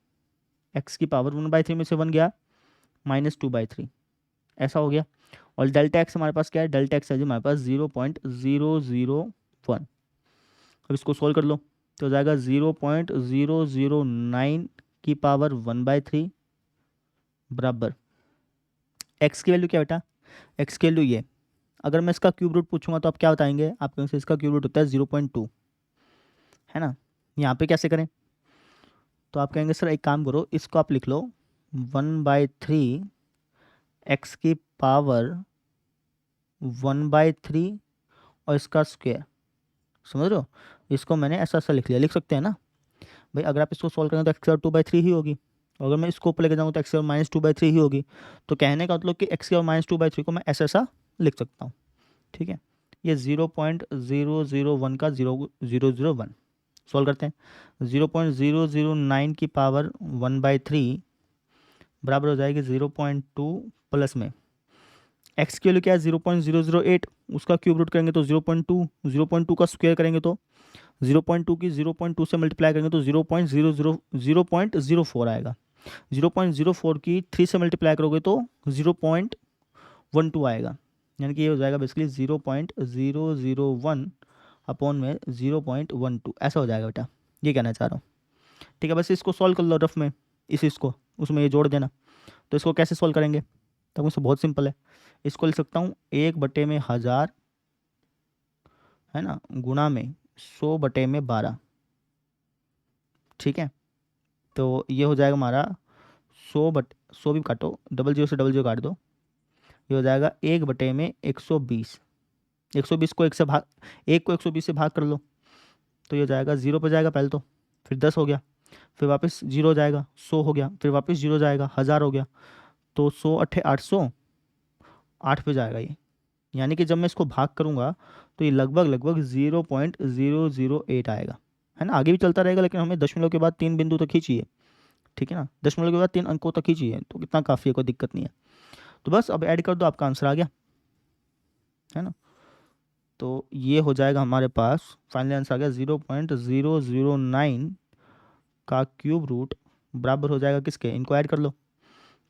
एक्स की पावर 1/3 में से 1 गया -2/3, ऐसा हो गया। और डेल्टा एक्स हमारे पास क्या है, डेल्टा एक्स है जी हमारे पास 0.001। अब इसको सोल्व कर लो तो हो जाएगा 0.009 की पावर 1/3 बराबर एक्स की वैल्यू क्या बेटा, एक्स की वैल्यू ये, अगर मैं इसका क्यूब रूट पूछूंगा तो आप क्या बताएंगे, आप कहेंगे इसका क्यूब रूट होता है 0.2, है ना। यहाँ पे कैसे करें, तो आप कहेंगे सर एक काम करो, इसको आप लिख लो 1/3 एक्स की पावर 1/3 और इसका स्क्वायर, समझ रहे हो, इसको मैंने ऐसा ऐसा लिख लिया, लिख सकते हैं ना भाई। अगर आप इसको सॉल्व करेंगे तो एक्स की पावर 2/3 ही होगी, और अगर मैं इसको ऊपर लेके जाऊँगा तो एक्स की पावर -2/3 ही होगी। तो कहने का मतलब कि एक्स की पावर -2/3 को मैं ऐसा ऐसा लिख सकता हूँ। ठीक है, ये 0.001 का 0.001 सॉल्व करते हैं, 0.009 की पावर 1/3 बराबर हो जाएगी 0.2 प्लस में एक्स की वैल्यू क्या है 0.008, उसका क्यूब रूट करेंगे तो 0.2, 0.2 का स्क्वायर करेंगे तो 0.2 की 0.2 से मल्टीप्लाई करेंगे तो 0.04 आएगा। 0.04 की 3 से मल्टीप्लाई करोगे तो 0.12 आएगा, यानी कि ये हो जाएगा बेसिकली 0.001 अपॉन में 0.12, ऐसा हो जाएगा बेटा, ये कहना चाह रहा हूँ। ठीक है, बस इसको सॉल्व कर लो रफ में, इसको उसमें ये जोड़ देना। तो इसको कैसे सॉल्व करेंगे, तो मुझसे बहुत सिंपल है, इसको लिख सकता हूँ 1/1000, है ना, गुणा में 100/12। ठीक है, तो ये हो जाएगा हमारा 100 भी काटो, 00 से 00 काट दो, ये हो जाएगा 1/120। 120 को 1 से भाग, 1 को 120 से भाग कर लो तो ये हो जाएगा 0 पर जाएगा पहले तो, फिर 10 हो गया, फिर वापस 0 हो जाएगा, 100 हो गया, फिर वापस 0 जाएगा, 1000 हो गया, तो 100 8 800 8 पे जाएगा ये, यानी कि जब मैं इसको भाग करूँगा तो ये लगभग लगभग 0.008 आएगा, है ना। आगे भी चलता रहेगा लेकिन हमें दशमलव के बाद 3 बिंदु तक ही चाहिए, ठीक है ना, दशमलव के बाद 3 अंकों तक ही चाहिए, तो कितना काफ़ी है, कोई दिक्कत नहीं है। तो बस अब ऐड कर दो, आपका आंसर आ गया, है ना। तो ये हो जाएगा हमारे पास फाइनल आंसर आ गया 0.009 का क्यूब रूट बराबर हो जाएगा किसके, इनको ऐड कर लो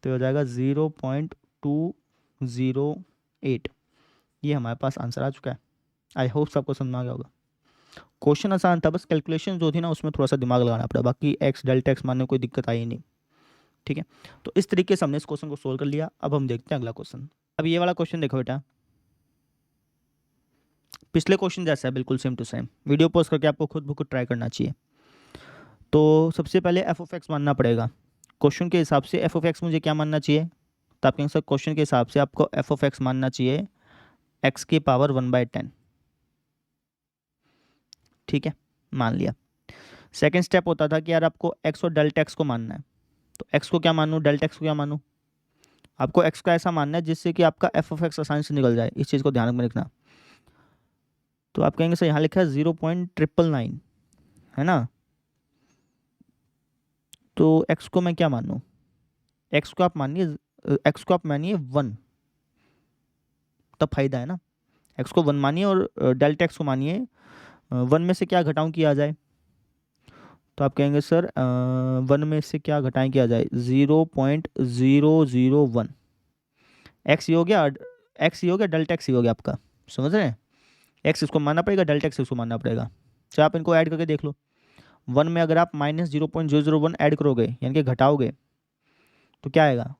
तो हो जाएगा 0.208। ये हमारे पास आंसर आ चुका है। आई होप सबको समझ में आ गया होगा। क्वेश्चन आसान था, बस कैलकुलेशन जो थी ना उसमें थोड़ा सा दिमाग लगाना पड़ा, बाकी एक्स डेल्टा एक्स मानने में कोई दिक्कत आई नहीं, ठीक है। तो इस तरीके से हमने इस क्वेश्चन को सोल्व कर लिया। अब हम देखते हैं अगला क्वेश्चन। अब ये वाला क्वेश्चन देखो बेटा, पिछले क्वेश्चन जैसा है, बिल्कुल same to same. Video pause करके आपको खुद ब खुद ट्राई करना चाहिए। तो सबसे पहले एफ ऑफ एक्स मानना पड़ेगा। क्वेश्चन के हिसाब से एफ ऑफ एक्स मुझे क्या मानना चाहिए, तो आप कहेंगे सर क्वेश्चन के हिसाब से आपको एफ ऑफ एक्स मानना चाहिए एक्स की पावर 1/10, ठीक है, मान लिया। सेकेंड स्टेप होता था कि यार आपको एक्स और डेल्टा एक्स को मानना है, तो एक्स को क्या मानूँ, डेल्टा एक्स को क्या मानूँ। आपको एक्स का ऐसा मानना है जिससे कि आपका एफ ऑफ एक्स आसानी से निकल जाए, इस चीज़ को ध्यान में रखना। तो आप कहेंगे सर यहाँ लिखा है 0.999, है ना, तो एक्स को मैं क्या मानूँ, एक्स को आप मानिए, एक्स को आप मानिए 1, तब फायदा है ना। एक्स को 1 मानिए और डेल्टा एक्स को मानिए 1 में से क्या घटाऊं किया जाए, तो आप कहेंगे सर 1 में से क्या घटाएं किया जाए, 0.001। एक्स ये हो गया, एक्स ये हो गया, डेल्टा एक्स ये हो गया आपका, समझ रहे हैं। एक्स इसको मानना पड़ेगा, डेल्टा एक्स इसको मानना पड़ेगा। चाहे आप इनको ऐड करके देख लो। 1 में अगर आप -0.001 ऐड करोगे यानी कि घटाओगे तो क्या आएगा,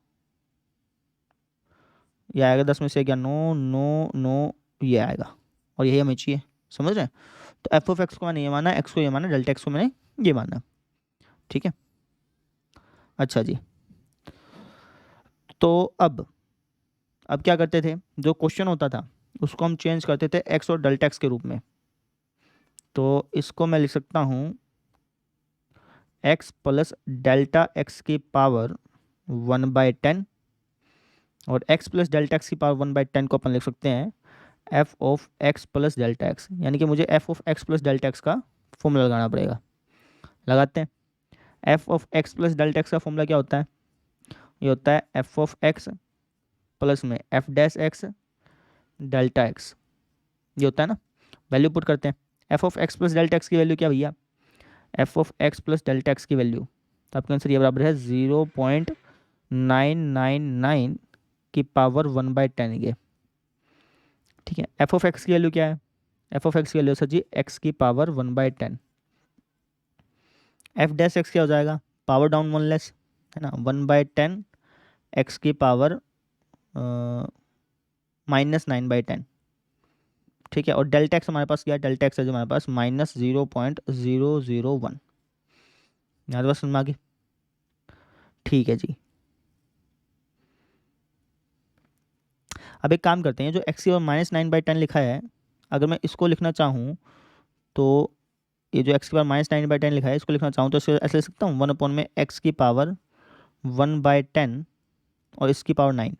ये आएगा 10 में से क्या, 9 9 9, ये आएगा, और यही हमें चाहिए, समझ रहे हैं। तो एफ ऑफ एक्स को मैंने ये माना, एक्स को ये माना, डेल्टा एक्स को मैंने ये माना, ठीक है। अच्छा जी, तो अब क्या करते थे, जो क्वेश्चन होता था उसको हम चेंज करते थे एक्स और डेल्टा एक्स के रूप में। तो इसको मैं लिख सकता हूँ एक्स प्लस डेल्टा एक्स की पावर 1/10, और x प्लस डेल्टा एक्स की पावर 1/10 को अपन लिख सकते हैं F of x plus delta x, यानी कि मुझे F of x plus delta x का फॉर्मूला लगाना पड़ेगा। लगाते हैं। F of x plus delta x का फॉर्मूला क्या होता है, ये होता है एफ ऑफ एक्स प्लस में F dash x delta x, ये होता है ना। वैल्यू पुट करते हैं, F of x plus delta x की वैल्यू क्या भैया, F of x plus delta x की वैल्यू, तो आपका आंसर ये बराबर है 0.999 की पावर 1/10 के, ठीक है। एफ ऑफ एक्स की वैल्यू क्या है, एफ ऑफ एक्स की वैल्यू सर जी एक्स की पावर 1/10। एफ डैश एक्स क्या हो जाएगा, पावर डाउन 1 लेस, है ना, 1/10 एक्स की पावर -9/10, ठीक है। और डेल्टा एक्स हमारे पास क्या है, डेल्टा एक्स है जो हमारे पास -0.001। यहाँ बस समझ आ गई, ठीक है जी। अब एक काम करते हैं, जो एक्स की पावर -9/10 लिखा है, अगर मैं इसको लिखना चाहूँ तो ये जो एक्स की पावर -9/10 लिखा है इसको लिखना चाहूँ तो ऐसे लिख सकता हूँ 1 में एक्स की पावर 1/10 और इसकी पावर 9।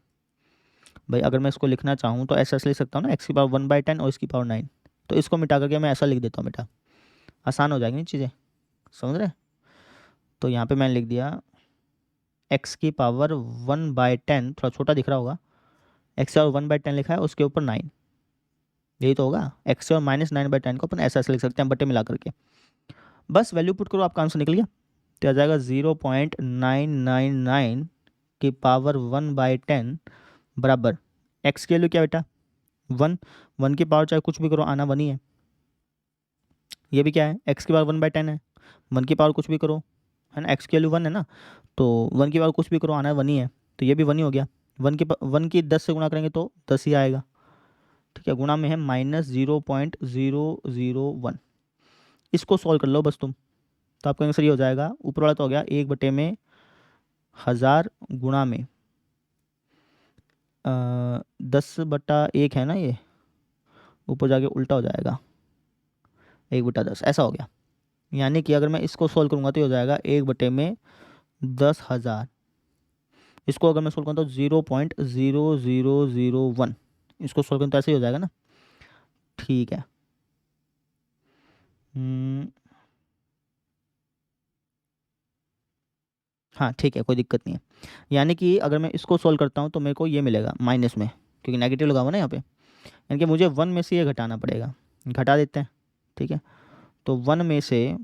भाई अगर मैं इसको लिखना चाहूँ तो ऐसा लिख सकता हूँ ना, एक्स की पावर 1/10 और इसकी पावर 9, तो इसको मिटा करके मैं ऐसा लिख देता हूँ बेटा, आसान हो जाएगी ना चीज़ें, समझ रहे हैं। तो यहाँ पे मैंने लिख दिया एक्स की पावर 1/10, थोड़ा छोटा दिख रहा होगा, एक्स और 1/10 लिखा है उसके ऊपर 9, यही तो होगा। एक्स और -9/10 को अपन ऐसा लिख सकते हैं बटे मिला करके, बस वैल्यू पुट करो, आपका आंसर निकल गया। तो आ जाएगा 0.999 की पावर 1/10 बराबर एक्स की वैल्यू क्या बेटा 1, 1 की पावर चाहे कुछ भी करो आना 1 ही है। ये भी क्या है, एक्स की पावर 1/10 है, 1 की पावर कुछ भी करो, है ना, एक्स की वैल्यू 1 है ना, तो 1 की पावर कुछ भी करो आना 1 ही है, तो ये भी 1 ही हो गया। 1 की 10 से गुणा करेंगे तो 10 ही आएगा, ठीक है। गुणा में है -0.001। इसको सॉल्व कर लो बस तुम, तो आपका आंसर ये हो जाएगा, ऊपर वाला तो हो गया 1/1000 गुणा में 10/1 है ना, ये ऊपर जाके उल्टा हो जाएगा 1/10 ऐसा हो गया। यानी कि अगर मैं इसको सॉल्व करूँगा तो ये हो जाएगा 1/10,000। इसको अगर मैं सोल्व करूँ तो 0.0001, इसको सोल्व करें तो ऐसे ही हो जाएगा ना। ठीक है, हाँ ठीक है, कोई दिक्कत नहीं है। यानी कि अगर मैं इसको सोल्व करता हूँ तो मेरे को ये मिलेगा माइनस में, क्योंकि नेगेटिव लगा हुआ ना यहाँ पे, यानी कि मुझे 1 में से ये घटाना पड़ेगा। घटा देते हैं, ठीक है। तो 1 में से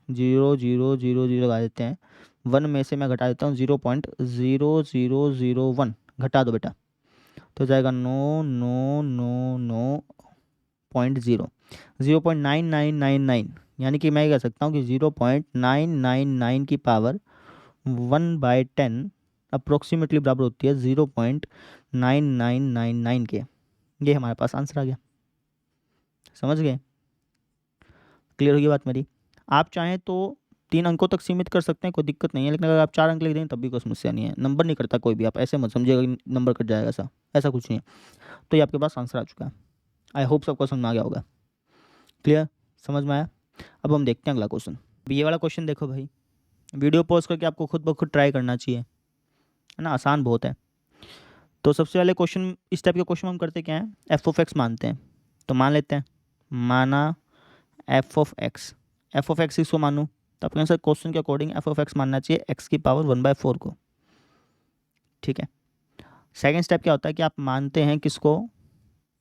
0 0 0 0 लगा देते हैं। 1 में से मैं घटा देता हूँ 0.0001, घटा दो बेटा, तो जाएगा 9 0.9999, यानी कि मैं ये कह सकता हूँ कि 0.999 की पावर 1/10 अप्रोक्सीमेटली बराबर होती है 0.9999 के। ये हमारे पास आंसर आ गया। समझ गए? क्लियर होगी बात मेरी? आप चाहें तो 3 अंकों तक सीमित कर सकते हैं, कोई दिक्कत नहीं है, लेकिन अगर आप 4 अंक लिख दें तब भी कोई समस्या नहीं है। नंबर नहीं करता कोई भी, आप ऐसे मत समझिएगा कि नंबर कट जाएगा, ऐसा ऐसा कुछ नहीं है। तो ये आपके पास आंसर आ चुका है। आई होप सबको समझ में आ गया होगा। क्लियर? समझ में आया? अब हम देखते हैं अगला क्वेश्चन। ये वाला क्वेश्चन देखो भाई, वीडियो पॉज करके आपको खुद ब खुद ट्राई करना चाहिए, है ना, आसान बहुत है। तो सबसे पहले क्वेश्चन, इस टाइप के क्वेश्चन हम करते क्या है, एफ ऑफ एक्स मानते हैं। तो मान लेते हैं, माना F of x. F of x इसको मानूँ तो आपके आंसर क्वेश्चन के अकॉर्डिंग एफ ऑफ एक्स मानना चाहिए एक्स की पावर 1/4 को। ठीक है। सेकेंड स्टेप क्या होता है कि आप मानते हैं किसको,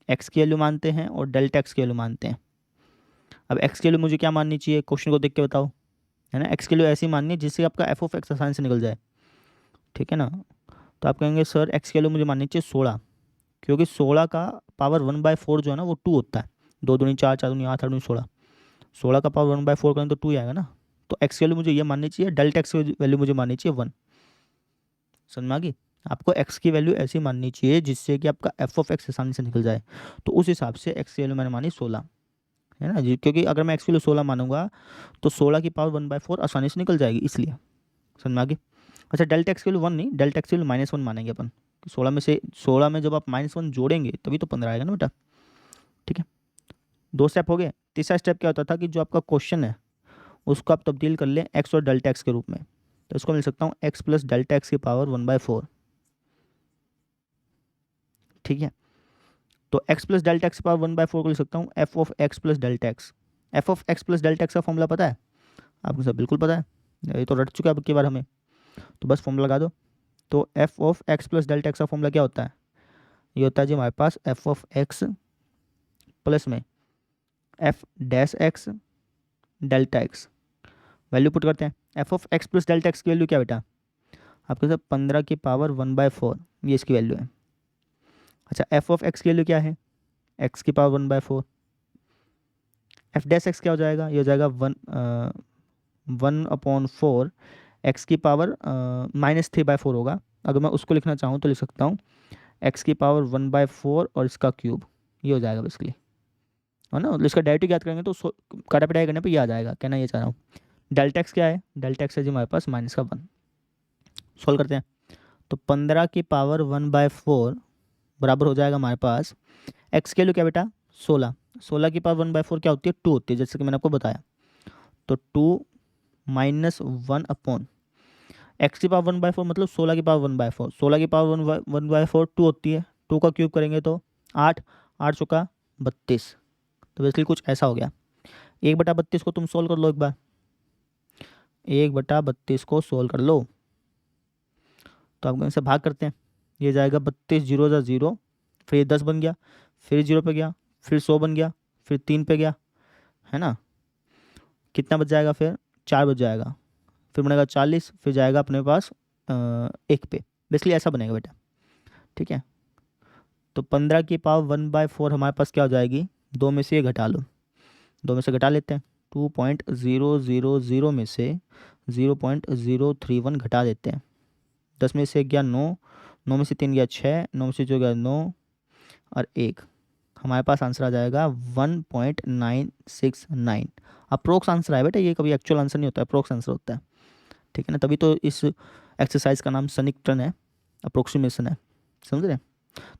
एक्स की वैल्यू मानते हैं और डेल्टा एक्स की वैल्यू मानते हैं। अब एक्स की वैल्यू मुझे क्या माननी चाहिए, क्वेश्चन को देख के बताओ, है ना। एक्स की वैल्यू ऐसी माननी है जिससे आपका एफ ऑफ एक्स आसानी से निकल जाए, ठीक है ना। तो आप कहेंगे सर एक्स की वैल्यू मुझे माननी चाहिए 16, क्योंकि 16 का पावर 1/4 जो है ना वो 2 होता है। 2 दूनी 4, 4 दूनी 8, 8 दूनी 16। 16 का पावर 1/4 करें तो 2 ही आएगा ना। तो एक्स की वैल्यू मुझे ये माननी चाहिए, डेल्टा एक्स की वैल्यू मुझे माननी चाहिए 1। समझ में आ गई? आपको एक्स की वैल्यू ऐसी माननी चाहिए जिससे कि आपका एफ ऑफ एक्स आसानी से निकल जाए। तो उस हिसाब से एक्स की वैल्यू मैंने मानी 16, है ना जी, क्योंकि अगर मैं एक्स की वैल्यू 16 मानूंगा तो 16 की पावर 1/4 आसानी से निकल जाएगी, इसलिए। समझ में आ गई? अच्छा, डेल्टा एक्स की वैल्यू 1 नहीं, डेल्टा एक्स की वैल्यू -1 मानेंगे अपन। 16 में जब आप -1 जोड़ेंगे तभी तो 15 आएगा ना बेटा। ठीक है, 2 स्टेप हो गए। तीसरा स्टेप क्या होता था कि जो आपका क्वेश्चन है उसको आप तब्दील कर लें एक्स और डेल्टा एक्स के रूप में। तो इसको मिल सकता हूँ एक्स प्लस डेल्टा एक्स की पावर 1/4। ठीक है, तो x प्लस डेल्टा एक्स की पावर 1/4 को लिख सकता हूँ F of x plus delta x. F of x plus delta x का फॉर्मूला पता है आपको? सब बिल्कुल पता है, ये तो रट चुका है अब की बार हमें, तो बस फॉर्मूला लगा दो। तो f of x plus delta x का फॉर्मूला क्या होता है? ये होता है जी हमारे पास एफ ऑफ एक्स प्लस में F dash x delta x. Value put करते हैं। F of x plus delta x की वैल्यू क्या बेटा? आपके साथ 15 की पावर 1/4, ये इसकी वैल्यू है। अच्छा, एफ ऑफ एक्स की वैल्यू क्या है? एक्स की पावर 1/4। एफ डैश एक्स क्या हो जाएगा? ये हो जाएगा 1/4 एक्स की पावर -3/4 होगा। अगर मैं उसको लिखना चाहूँ तो लिख सकता हूँ एक्स की पावर 1/4 और इसका क्यूब, ये हो जाएगा बेसिकली, है ना। मतलब इसका डायरेक्ट याद करेंगे तो काटा पिटाई करने पे ये आ जाएगा, कहना ये चाह रहा हूँ। डेल्टा एक्स क्या है? डेल्टा एक्स है जी हमारे पास -1। सोल्व करते हैं। तो 15 की पावर 1/4 बराबर हो जाएगा हमारे पास, एक्स के लिए क्या बेटा? 16। 16 की पावर 1/4 क्या होती है? 2 होती है, जैसे कि मैंने आपको बताया। तो 2 - 1 अपॉन एक्स की पावर 1/4 मतलब 16 की पावर 1/4। 16 की पावर 1/4 2 होती है, 2 का क्यूब करेंगे तो 8, 8 चौका 32। तो बेसिकली कुछ ऐसा हो गया। 1/32 को तुम सोल्व कर लो एक बार, 1/32 को सोल्व कर लो तो आपको इनसे भाग करते हैं। ये जाएगा 32, 0 जा 0, फिर ये 10 बन गया, फिर 0 पे गया, फिर 100 बन गया, फिर 3 पे गया, है ना। कितना बच जाएगा? फिर 4 बच जाएगा, फिर बनेगा 40, फिर जाएगा अपने पास 1 पे। बेसिकली ऐसा बनेगा बेटा, ठीक है। तो 15 की पावर 1/4 हमारे पास क्या हो जाएगी? 2 में से ये घटा लो, 2 में से घटा लेते हैं। 2.000 में से 0.031 घटा देते हैं। 10 में से 1 गया 9, 9 में से 3 गया 6, 9 में से जो गया 9 और 1, हमारे पास आंसर आ जाएगा 1.969। अप्रोक्स आंसर है बेटा ये, कभी एक्चुअल आंसर नहीं होता है, अप्रोक्स आंसर होता है, ठीक है ना। तभी तो इस एक्सरसाइज का नाम सन्निकटन है, अप्रोक्सीमेशन है, समझ रहे हैं।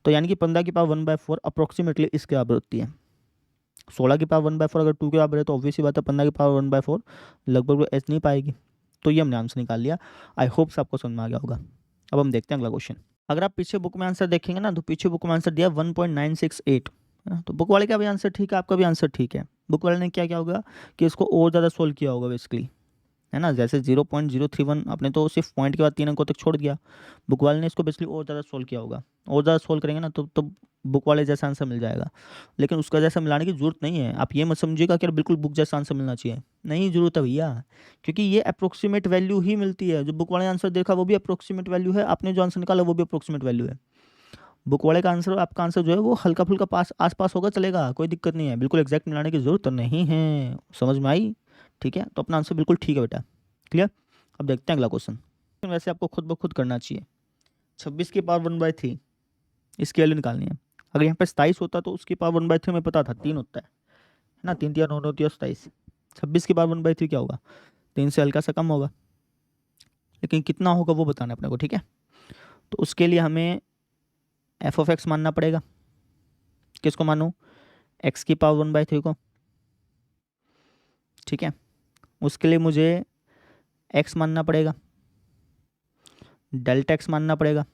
तो यानी कि 15 की पावर 1/4 अप्रोक्सीमेटली इसके बराबर होती है। 16 की पावर 1/4 अगर 2 के बराबर है तो ऑब्वियसली बात है 15 की पावर 1/4 लगभग एच नहीं पाएगी। तो ये हमने आंसर निकाल लिया। आई होप आपको समझ में आ गया होगा। अब हम देखते हैं अगला क्वेश्चन। अगर आप पीछे बुक में आंसर देखेंगे ना तो पीछे बुक में आंसर दिया 1.968 है ना। तो बुक वाले का भी आंसर ठीक है, आपका भी आंसर ठीक है। बुक वाले ने क्या क्या होगा कि इसको और ज़्यादा सोल्व किया होगा बेसिकली, है ना। जैसे 0.031 आपने तो सिर्फ पॉइंट के बाद 3 अंकों तक छोड़ दिया, बुक वाले ने इसको बेसिकली और ज़्यादा सोल्व किया होगा। और ज़्यादा सोल्व करेंगे ना तो बुक वाले जैसा आंसर मिल जाएगा, लेकिन उसका जैसा मिलाने की जरूरत नहीं है। आप ये मत समझिएगा कि बिल्कुल बुक जैसा आंसर मिलना चाहिए, नहीं जरूरत है भैया, क्योंकि ये अप्रोक्सीमेट वैल्यू ही मिलती है। जो बुक वाले आंसर देखा वो भी अप्रोक्सीमेट वैल्यू है, आपने जो आंसर निकाला वो भी अप्रोक्सीमेट वैल्यू है। बुक वाले का आंसर आपका आंसर जो है वो हल्का फुल्का पास आस पास होगा, चलेगा, कोई दिक्कत नहीं है, बिल्कुल एग्जैक्ट मिलाने की जरूरत नहीं है। समझ में आई? ठीक है, तो अपना आंसर बिल्कुल ठीक है बेटा, क्लियर। अब देखते हैं अगला क्वेश्चन। वैसे आपको खुद ब खुद करना चाहिए। 26 की पावर 1/3 इसकी वैल्यू निकालनी है। अगर यहाँ पे 27 होता तो उसकी पावर 1/3 में पता था 3 होता है ना, 3 3 9 होती है 27। 26 की पावर 1/3 क्या होगा? 3 से हल्का सा कम होगा, लेकिन कितना होगा वो बताना है अपने को, ठीक है। तो उसके लिए हमें f(x) मानना पड़ेगा। किसको मानूं? x की पावर 1/3 को, ठीक है। उसके लिए मुझे x मानना पड़ेगा, डेल्टा x मानना पड़ेगा।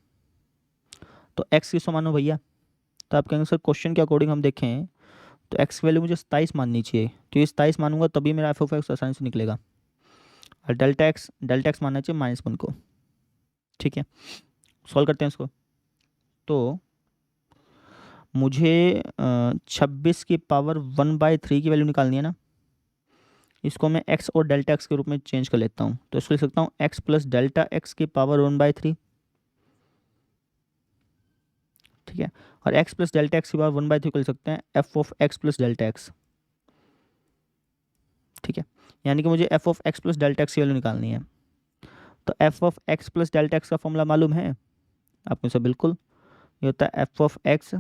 तो x किसको मानो भैया? तो आप कहेंगे सर क्वेश्चन के अकॉर्डिंग हम देखें तो x की वैल्यू मुझे 27 माननी चाहिए, तो ये 27 मानूंगा तभी मेरा f(x) आसानी से निकलेगा। और डेल्टा x मानना चाहिए -1 को, ठीक है। सॉल्व करते हैं इसको। तो मुझे 26 की पावर 1/3 की वैल्यू निकालनी है ना, इसको मैं x और डेल्टा x के रूप में चेंज कर लेता हूँ। तो इसको लिख सकता हूँ x प्लस डेल्टा x की पावर 1/3, ठीक है। और x प्लस डेल्टा x की पावर 1/3 को लिख सकते हैं f(x) प्लस डेल्टा x, ठीक है। यानी कि मुझे f(x) प्लस डेल्टा x की वैल्यू निकालनी है। तो f(x) प्लस डेल्टा x का फॉर्मूला मालूम है आपको से? बिल्कुल, ये होता है f(x)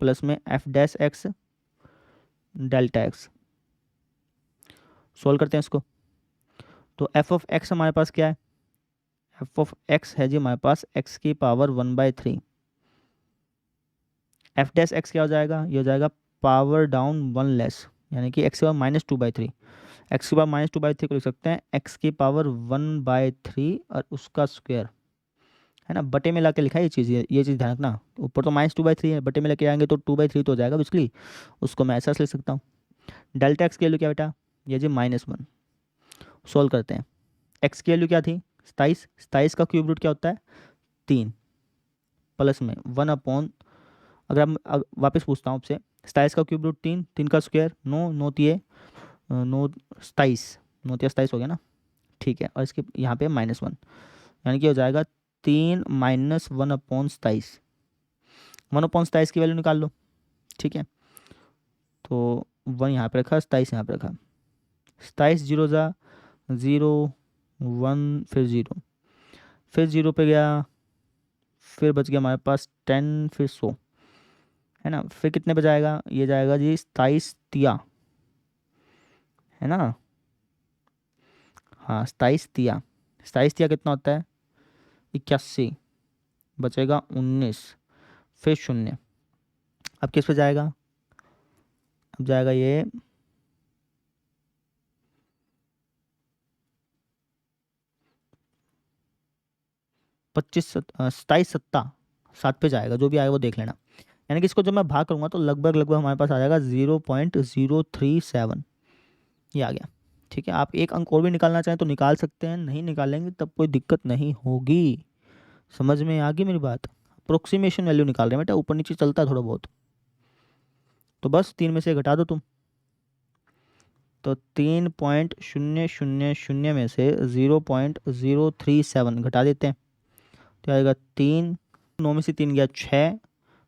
प्लस में f'(x) डेल्टा x। सोल्व करते हैं इसको। तो f(x) हमारे पास क्या है? f(x) है जी हमारे पास x की पावर 1/3। f'(x) क्या हो जाएगा? ये हो जाएगा पावर डाउन 1 लेस, यानी कि x की पावर -2/3। x की पावर -2/3 को लिख सकते हैं x की पावर 1/3 और उसका स्क्वायर, है ना। बटे में लाके लिखा है ये चीज़ ध्यान रखना। ऊपर तो -2/3 है, बटे में लेके आएंगे तो 2/3 तो हो जाएगा बिजली, उसको मैं ऐसा लिख सकता हूँ। डेल्टा एक्स की वैल्यू क्या बेटा? ये जी -1। सोल्व करते हैं। एक्स की वैल्यू क्या थी? 27। 27 का क्यूब रूट क्या होता है? 3 प्लस में 1/, अगर आप वापस पूछता हूँ आपसे, 27 का क्यूब रूट 3, 3 का स्क्वायर 9, 9 तिये 9 27, 9 तिया 27 हो गया ना, ठीक है। और इसके यहाँ पे -1, यानी कि हो जाएगा 3 - 1/27। 1/27 की वैल्यू निकाल लो, ठीक है। तो 1 यहाँ पे रखा, 27 यहाँ पे रखा, 27 0 जा 0 1 फिर 0, फिर 0 पे गया, फिर बच गया हमारे पास 10, फिर 100, है ना। फिर कितने पे जाएगा? ये जाएगा जी 27 तिया, है ना। हाँ 27 तिया, 27 तिया कितना होता है? 81, बचेगा 19, फिर 0। अब किस पे जाएगा? अब जाएगा ये 25 27 सत्ता 7 पे जाएगा, जो भी आएगा वो देख लेना। यानी कि इसको जब मैं भाग करूँगा तो लगभग लगभग हमारे पास आ जाएगा 0.037, ये आ गया, ठीक है। आप एक अंक और भी निकालना चाहें तो निकाल सकते हैं, नहीं निकालेंगे तब कोई दिक्कत नहीं होगी। समझ में आ गई मेरी बात? अप्रोक्सीमेशन वैल्यू निकाल रहे हैं बेटा, ऊपर नीचे चलता है थोड़ा बहुत, तो बस 3 में से घटा दो तुम। तो 3.000 में से 0.037 घटा देते हैं तो आएगा 3, 9 में से 3 गया 6,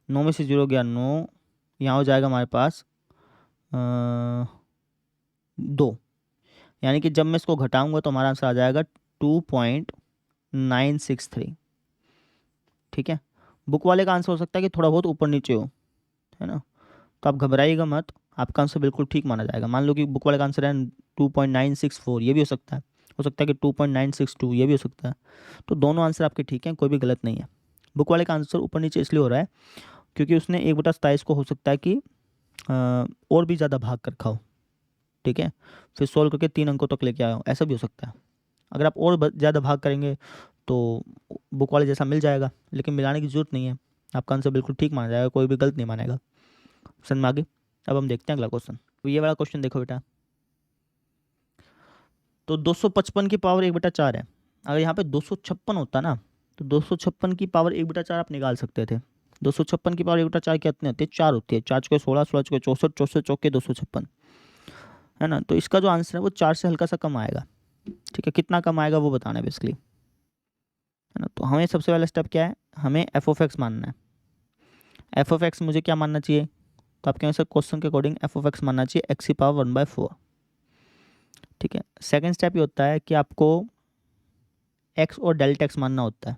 9 में से 0 गया 9, यहाँ हो जाएगा हमारे पास 2। यानी कि जब मैं इसको घटाऊंगा तो हमारा आंसर आ जाएगा 2.963, ठीक है। बुक वाले का आंसर हो सकता है कि थोड़ा बहुत ऊपर नीचे हो, है ना। तो आप घबराइएगा मत, आपका आंसर बिल्कुल ठीक माना जाएगा। मान लो कि बुक वाले का आंसर है 2.964, ये भी हो सकता है कि 2.962, ये भी हो सकता है। तो दोनों आंसर आपके ठीक हैं, कोई भी गलत नहीं है। बुक वाले का आंसर ऊपर नीचे इसलिए हो रहा है क्योंकि उसने 1/27 को हो सकता है कि और भी ज़्यादा भाग कर रखा हो, ठीक है। फिर सोल्व करके 3 अंकों तक लेके आया हो, ऐसा भी हो सकता है। अगर आप और ज़्यादा भाग करेंगे तो बुक वाले जैसा मिल जाएगा, लेकिन मिलाने की ज़रूरत नहीं है, आपका आंसर बिल्कुल ठीक माना जाएगा, कोई भी गलत नहीं मानेगा। समझ में आगे। अब हम देखते हैं अगला क्वेश्चन। तो ये वाला क्वेश्चन देखो बेटा, तो 255 की पावर 1/4 है। अगर यहाँ पे 256 होता ना, तो 256 की पावर 1/4 आप निकाल सकते थे। 256 की पावर 1/4 कितनी होती है? 4 होती है। 4 चौके 16, 16 चौके 64, 64 चौके 256, है ना। तो इसका जो आंसर है वो 4 से हल्का सा कम आएगा। ठीक है, कितना कम आएगा वो बताना है बेसिकली, है ना। तो हमें सबसे पहला स्टेप क्या है, हमें एफ ऑफ एक्स मानना है। एफ ऑफ एक्स मुझे क्या मानना चाहिए? तो आपके आंसर क्वेश्चन के अकॉर्डिंग एफ ऑफ एक्स मानना चाहिए एक्स की पावर 1/4। ठीक है, सेकेंड स्टेप ये होता है कि आपको एक्स और डेल्टा एक्स मानना होता है।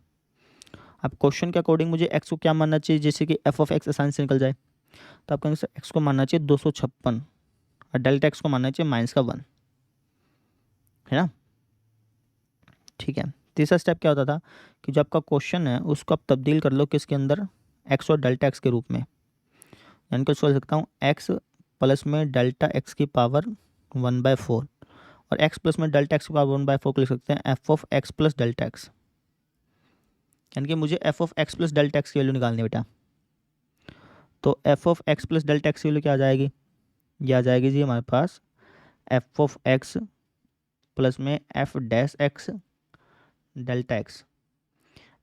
अब क्वेश्चन के अकॉर्डिंग मुझे एक्स को क्या मानना चाहिए, जैसे कि एफ ऑफ एक्स आसानी से निकल जाए, तो आपके आंसर एक्स को मानना चाहिए 256 और डेल्टा एक्स को मानना चाहिए -1, है ना। ठीक है, तीसरा स्टेप क्या होता था कि जो आपका क्वेश्चन है उसको आप तब्दील कर लो किसके अंदर, एक्स और डेल्टा एक्स के रूप में। यानी कि सोच सकता हूँ एक्स प्लस में डेल्टा एक्स की पावर 1/4 और एक्स प्लस में डेल्टा एक्स की पावर 1/4 को लिख सकते हैं F of x plus delta x. यानी कि मुझे F of x plus delta x की वैल्यू निकालनी है बेटा। तो f of x plus delta x की वैल्यू क्या आ जाएगी? ये आ जाएगी जी हमारे पास एफ ऑफ एक्स प्लस में F dash x delta x.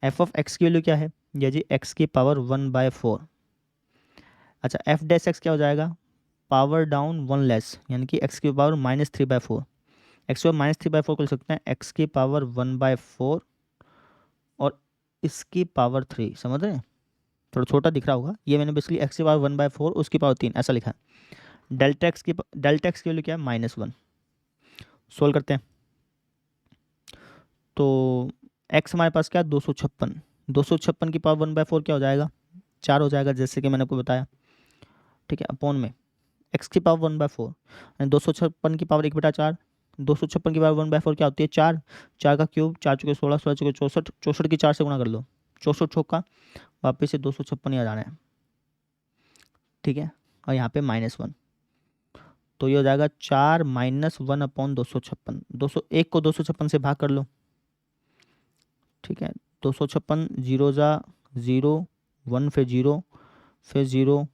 F of x की वैल्यू क्या है? ये जी एक्स की पावर 1/4। अच्छा, एफ डैश एक्स क्या हो जाएगा? पावर डाउन 1 लेस, यानी कि एक्स की पावर -3/4। एक्स की पावर -3/4 को लिख सकते हैं एक्स की पावर 1/4 और इसकी पावर 3। समझ रहे हैं? थोड़ा छोटा दिख रहा होगा, ये मैंने बेसिकली एक्स की पावर 1/4 उसकी पावर 3 ऐसा लिखा है। डेल्टा एक्स की वैल्यू क्या है? -1। सोल्व करते हैं। तो एक्स हमारे पास क्या है? 256। 256 की पावर 1/4 क्या हो जाएगा? 4 हो जाएगा, जैसे कि मैंने आपको बताया। ठीक है, अपॉन में एक्स की पावर 1/4 यानी 256 की पावर 1/4। 256 की पावर 1/4 क्या होती है? 4। 4 का क्यूब 4 चौके 16, 16 चौके 64, 64 की 4 से गुणा कर लो, 64 चौका वापस से 256 ही आ जाना है। ठीक है, और यहाँ पे -1, तो ये हो जाएगा 4 -1 अपॉन 256। 201 को 256 से भाग कर लो। ठीक है, 256 0 जा 0, 1 फिर 0, फिर 0,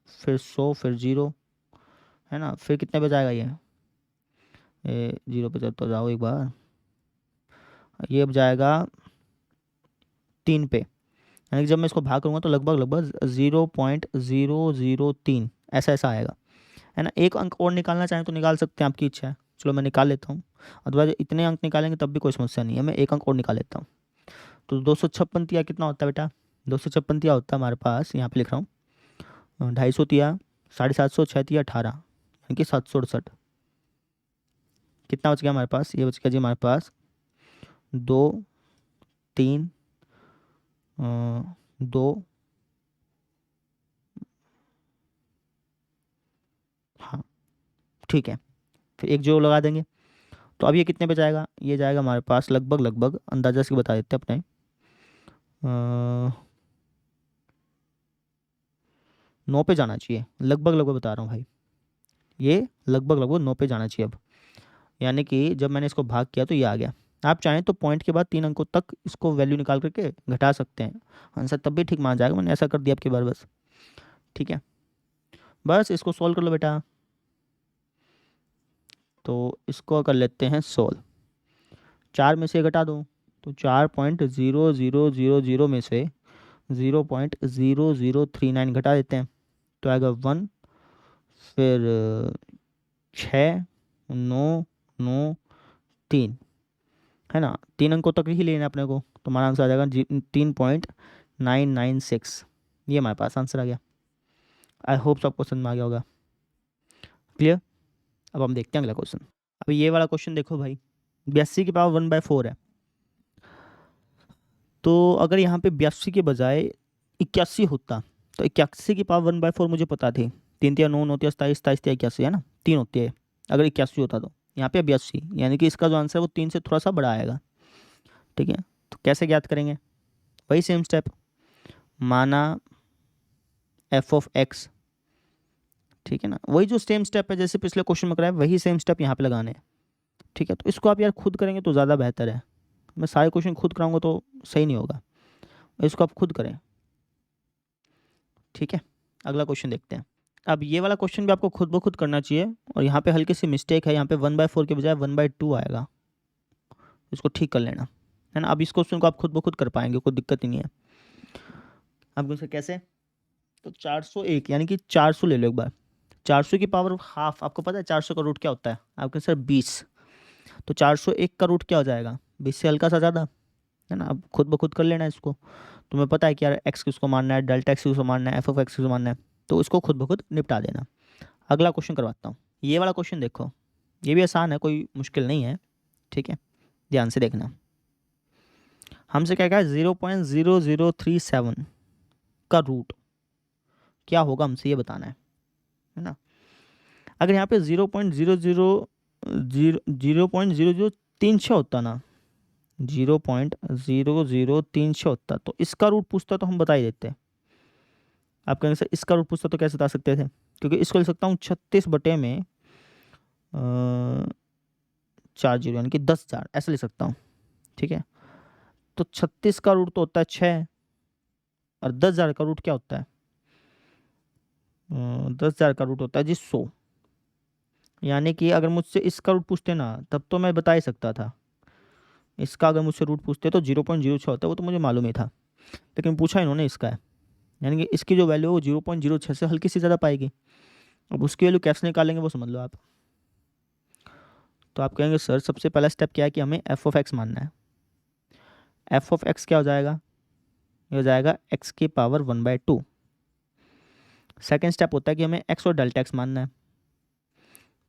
फिर 100, फिर 0, है ना। फिर कितने पे जाएगा ये 0 पे तो जाओ एक बार, ये अब जाएगा 3 पे। यानी कि जब मैं इसको भाग करूँगा तो लगभग लगभग 0.003 ऐसा ऐसा आएगा, है ना। एक अंक और निकालना चाहें तो निकाल सकते हैं, आपकी इच्छा है। चलो मैं निकाल लेता हूँ, अदरवाइज इतने अंक निकालेंगे तब भी कोई समस्या नहीं है, मैं एक अंक और निकाल लेता हूँ। तो 256 तिया कितना होता है बेटा? 256 तिया होता है हमारे पास, यहाँ पे लिख रहा हूँ 250 तिया 750, 6 तिया 18, यानी कि 768। कितना बच गया हमारे पास? ये बच गया जी हमारे पास 2 3 2, हाँ ठीक है, फिर एक जो लगा देंगे। तो अब ये कितने पे जाएगा? ये जाएगा हमारे पास लगभग लगभग, अंदाजा से बता देते हैं अपने 9 पे जाना चाहिए, लगभग लगभग बता रहा हूँ भाई, ये लगभग लगभग 9 पे जाना चाहिए अब। यानी कि जब मैंने इसको भाग किया तो ये आ गया। आप चाहें तो पॉइंट के बाद 3 अंकों तक इसको वैल्यू निकाल करके घटा सकते हैं, आंसर तब भी ठीक मान जाएगा। मैंने ऐसा कर दिया आपकी बार बस। ठीक है, बस इसको सॉल्व कर लो बेटा। तो इसको कर लेते हैं सॉल्व। 4 में से घटा दो, तो 4.0000 में से 0.0039 घटा देते हैं तो आएगा 1, फिर 6 9 9 3, है ना। 3 अंकों तक ही लेना है अपने को, तो हमारा आंसर आ जाएगा 3.996। ये हमारे पास आंसर आ गया। आई होप सबको समझ में आ गया होगा। क्लियर? अब हम देखते हैं अगला क्वेश्चन। अब ये वाला क्वेश्चन देखो भाई, 82 की पावर 1/4 है। तो अगर यहाँ पे 82 के बजाय 81 होता, तो 81 की पावर 1/4 मुझे पता थी, 3 तिया 9, 9 तिया 27, 27 तिया 81, है ना, 3 होती है। अगर 81 होता तो यहाँ पे 82, यानी कि इसका जो आंसर है वो 3 से थोड़ा सा बड़ा आएगा। ठीक है, तो कैसे ज्ञात करेंगे? वही सेम स्टेप, माना एफ ऑफ एक्स। ठीक है ना, वही जो सेम स्टेप है जैसे पिछले क्वेश्चन में कराया, वही सेम स्टेप यहाँ पे लगाने हैं। ठीक है, तो इसको आप यार खुद करेंगे तो ज़्यादा बेहतर है, मैं सारे क्वेश्चन खुद कराऊंगा तो सही नहीं होगा, इसको आप खुद करें, ठीक है। अगला क्वेश्चन देखते हैं। अब ये वाला क्वेश्चन भी आपको खुद ब खुद करना चाहिए, और यहाँ पे हल्की सी मिस्टेक है, यहाँ पे 1/4 के बजाय 1/2 आएगा, इसको ठीक कर लेना, है ना। अब इस क्वेश्चन को आप खुद ब खुद कर पाएंगे, कोई दिक्कत ही नहीं है। अब इसे कैसे, तो 401 यानी कि 400 ले लो एक बार, 400 की पावर हाफ, आपको पता है 400 का रूट क्या होता है आपके सर 20, तो 401 का रूट क्या हो जाएगा 20 से हल्का सा ज़्यादा, है ना। अब खुद ब खुद कर लेना इसको, तुम्हें पता है कि यार एक्स किसको मानना है, डेल्टा एक्स किसको मानना है, एफ ऑफ एक्स किसको मानना है, तो इसको खुद ब खुद निपटा देना। अगला क्वेश्चन करवाता हूँ, ये वाला क्वेश्चन देखो, ये भी आसान है, कोई मुश्किल नहीं है, ठीक है, ध्यान से देखना। हमसे क्या कहा है 0.0037 का रूट क्या होगा, हमसे ये बताना है ना। अगर यहाँ पे 0.0036 होता ना, 0.0036 होता तो इसका रूट पूछता तो हम बता ही देते। आप कहेंगे सर इसका रूट पूछता तो कैसे बता सकते थे, क्योंकि इसको लिख सकता हूँ 36/40 यानी कि 10,000 ऐसे लिख सकता हूँ, ठीक है। तो 36 का रूट तो होता है 6, और 10,000 का रूट क्या होता है, 10,000 का रूट होता है जी 100। यानी कि अगर मुझसे इसका रूट पूछते ना तब तो मैं बता ही सकता था, इसका अगर मुझसे रूट पूछते तो 0.06 होता है, वो तो मुझे मालूम ही था, लेकिन पूछा इन्होंने इसका है, यानी कि इसकी जो वैल्यू है वो 0.06 से हल्की सी ज़्यादा पाएगी। अब उसकी वैल्यू कैसे निकालेंगे वो समझ लो आप। तो आप कहेंगे सर सबसे पहला स्टेप क्या है कि हमें एफ ऑफ एक्स मानना है। एफ ऑफ एक्स क्या हो जाएगा, ये हो जाएगा एक्स की पावर 1/2। सेकेंड स्टेप होता है कि हमें एक्स और डेल्टा एक्स मानना है।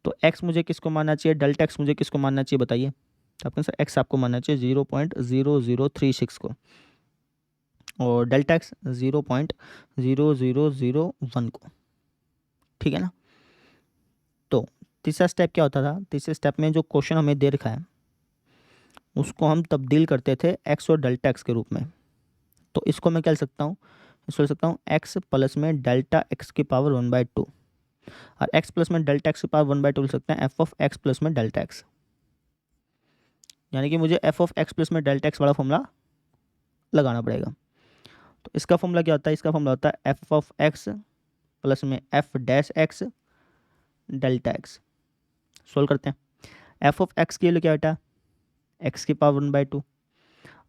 तो एक्स मुझे किसको मानना चाहिए, डेल्टा एक्स मुझे किसको मानना चाहिए बताइए। तो आपके सर एक्स आपको मानना चाहिए 0.0036 को, और डेल्टा एक्स 0.0001 को, ठीक है ना। तो तीसरा स्टेप क्या होता था, तीसरे स्टेप में जो क्वेश्चन हमें दे रखा है उसको हम तब्दील करते थे एक्स और डेल्टा एक्स के रूप में। तो इसको मैं क्या लिख सकता हूँ, इसको लिख सकता हूँ एक्स प्लस में डेल्टा एक्स की पावर 1/2, और एक्स प्लस में डेल्टा एक्स की पावर 1/2 लिख सकते हैं एफ ऑफ एक्स प्लस में डेल्टा एक्स। यानी कि मुझे एफ ऑफ एक्स प्लस में डेल्टा एक्स वाला फॉर्मूला लगाना पड़ेगा। तो इसका फॉर्मूला क्या होता है, इसका फॉर्मूला होता है एफ ऑफ एक्स प्लस में F dash x delta x. Solve करते हैं। एफ ऑफ एक्स के लिए क्या बेटा, एक्स की पावर 1/2।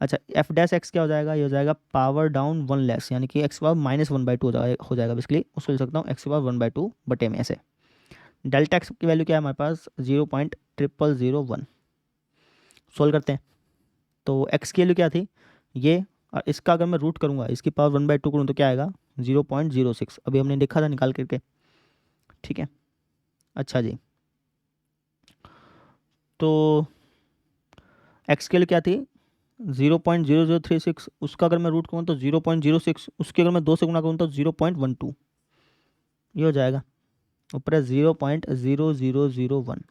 अच्छा एफ डैश एक्स क्या हो जाएगा, ये हो जाएगा पावर डाउन 1 लेस, यानी कि एक्स पावर -1/2 हो जाएगा बेसिकली, उसको लिख सकता हूँ एक्स की पावर 1/2 बटे में ऐसे। डेल्टा एक्स की वैल्यू क्या है हमारे पास 0.0001। सोल्व करते हैं। तो एक्स की वैल्यू क्या थी ये, और इसका अगर मैं रूट करूँगा इसकी पावर 1/2 करूँ तो क्या आएगा 0.06, अभी हमने देखा था निकाल करके, ठीक है। अच्छा जी, तो एक्स की वैल्यू क्या थी 0.0036, उसका अगर मैं रूट करूँ तो 0.06, उसकी अगर मैं 2 से गुना करूँ तो 0.12, ये हो जाएगा। ऊपर है 0.0001।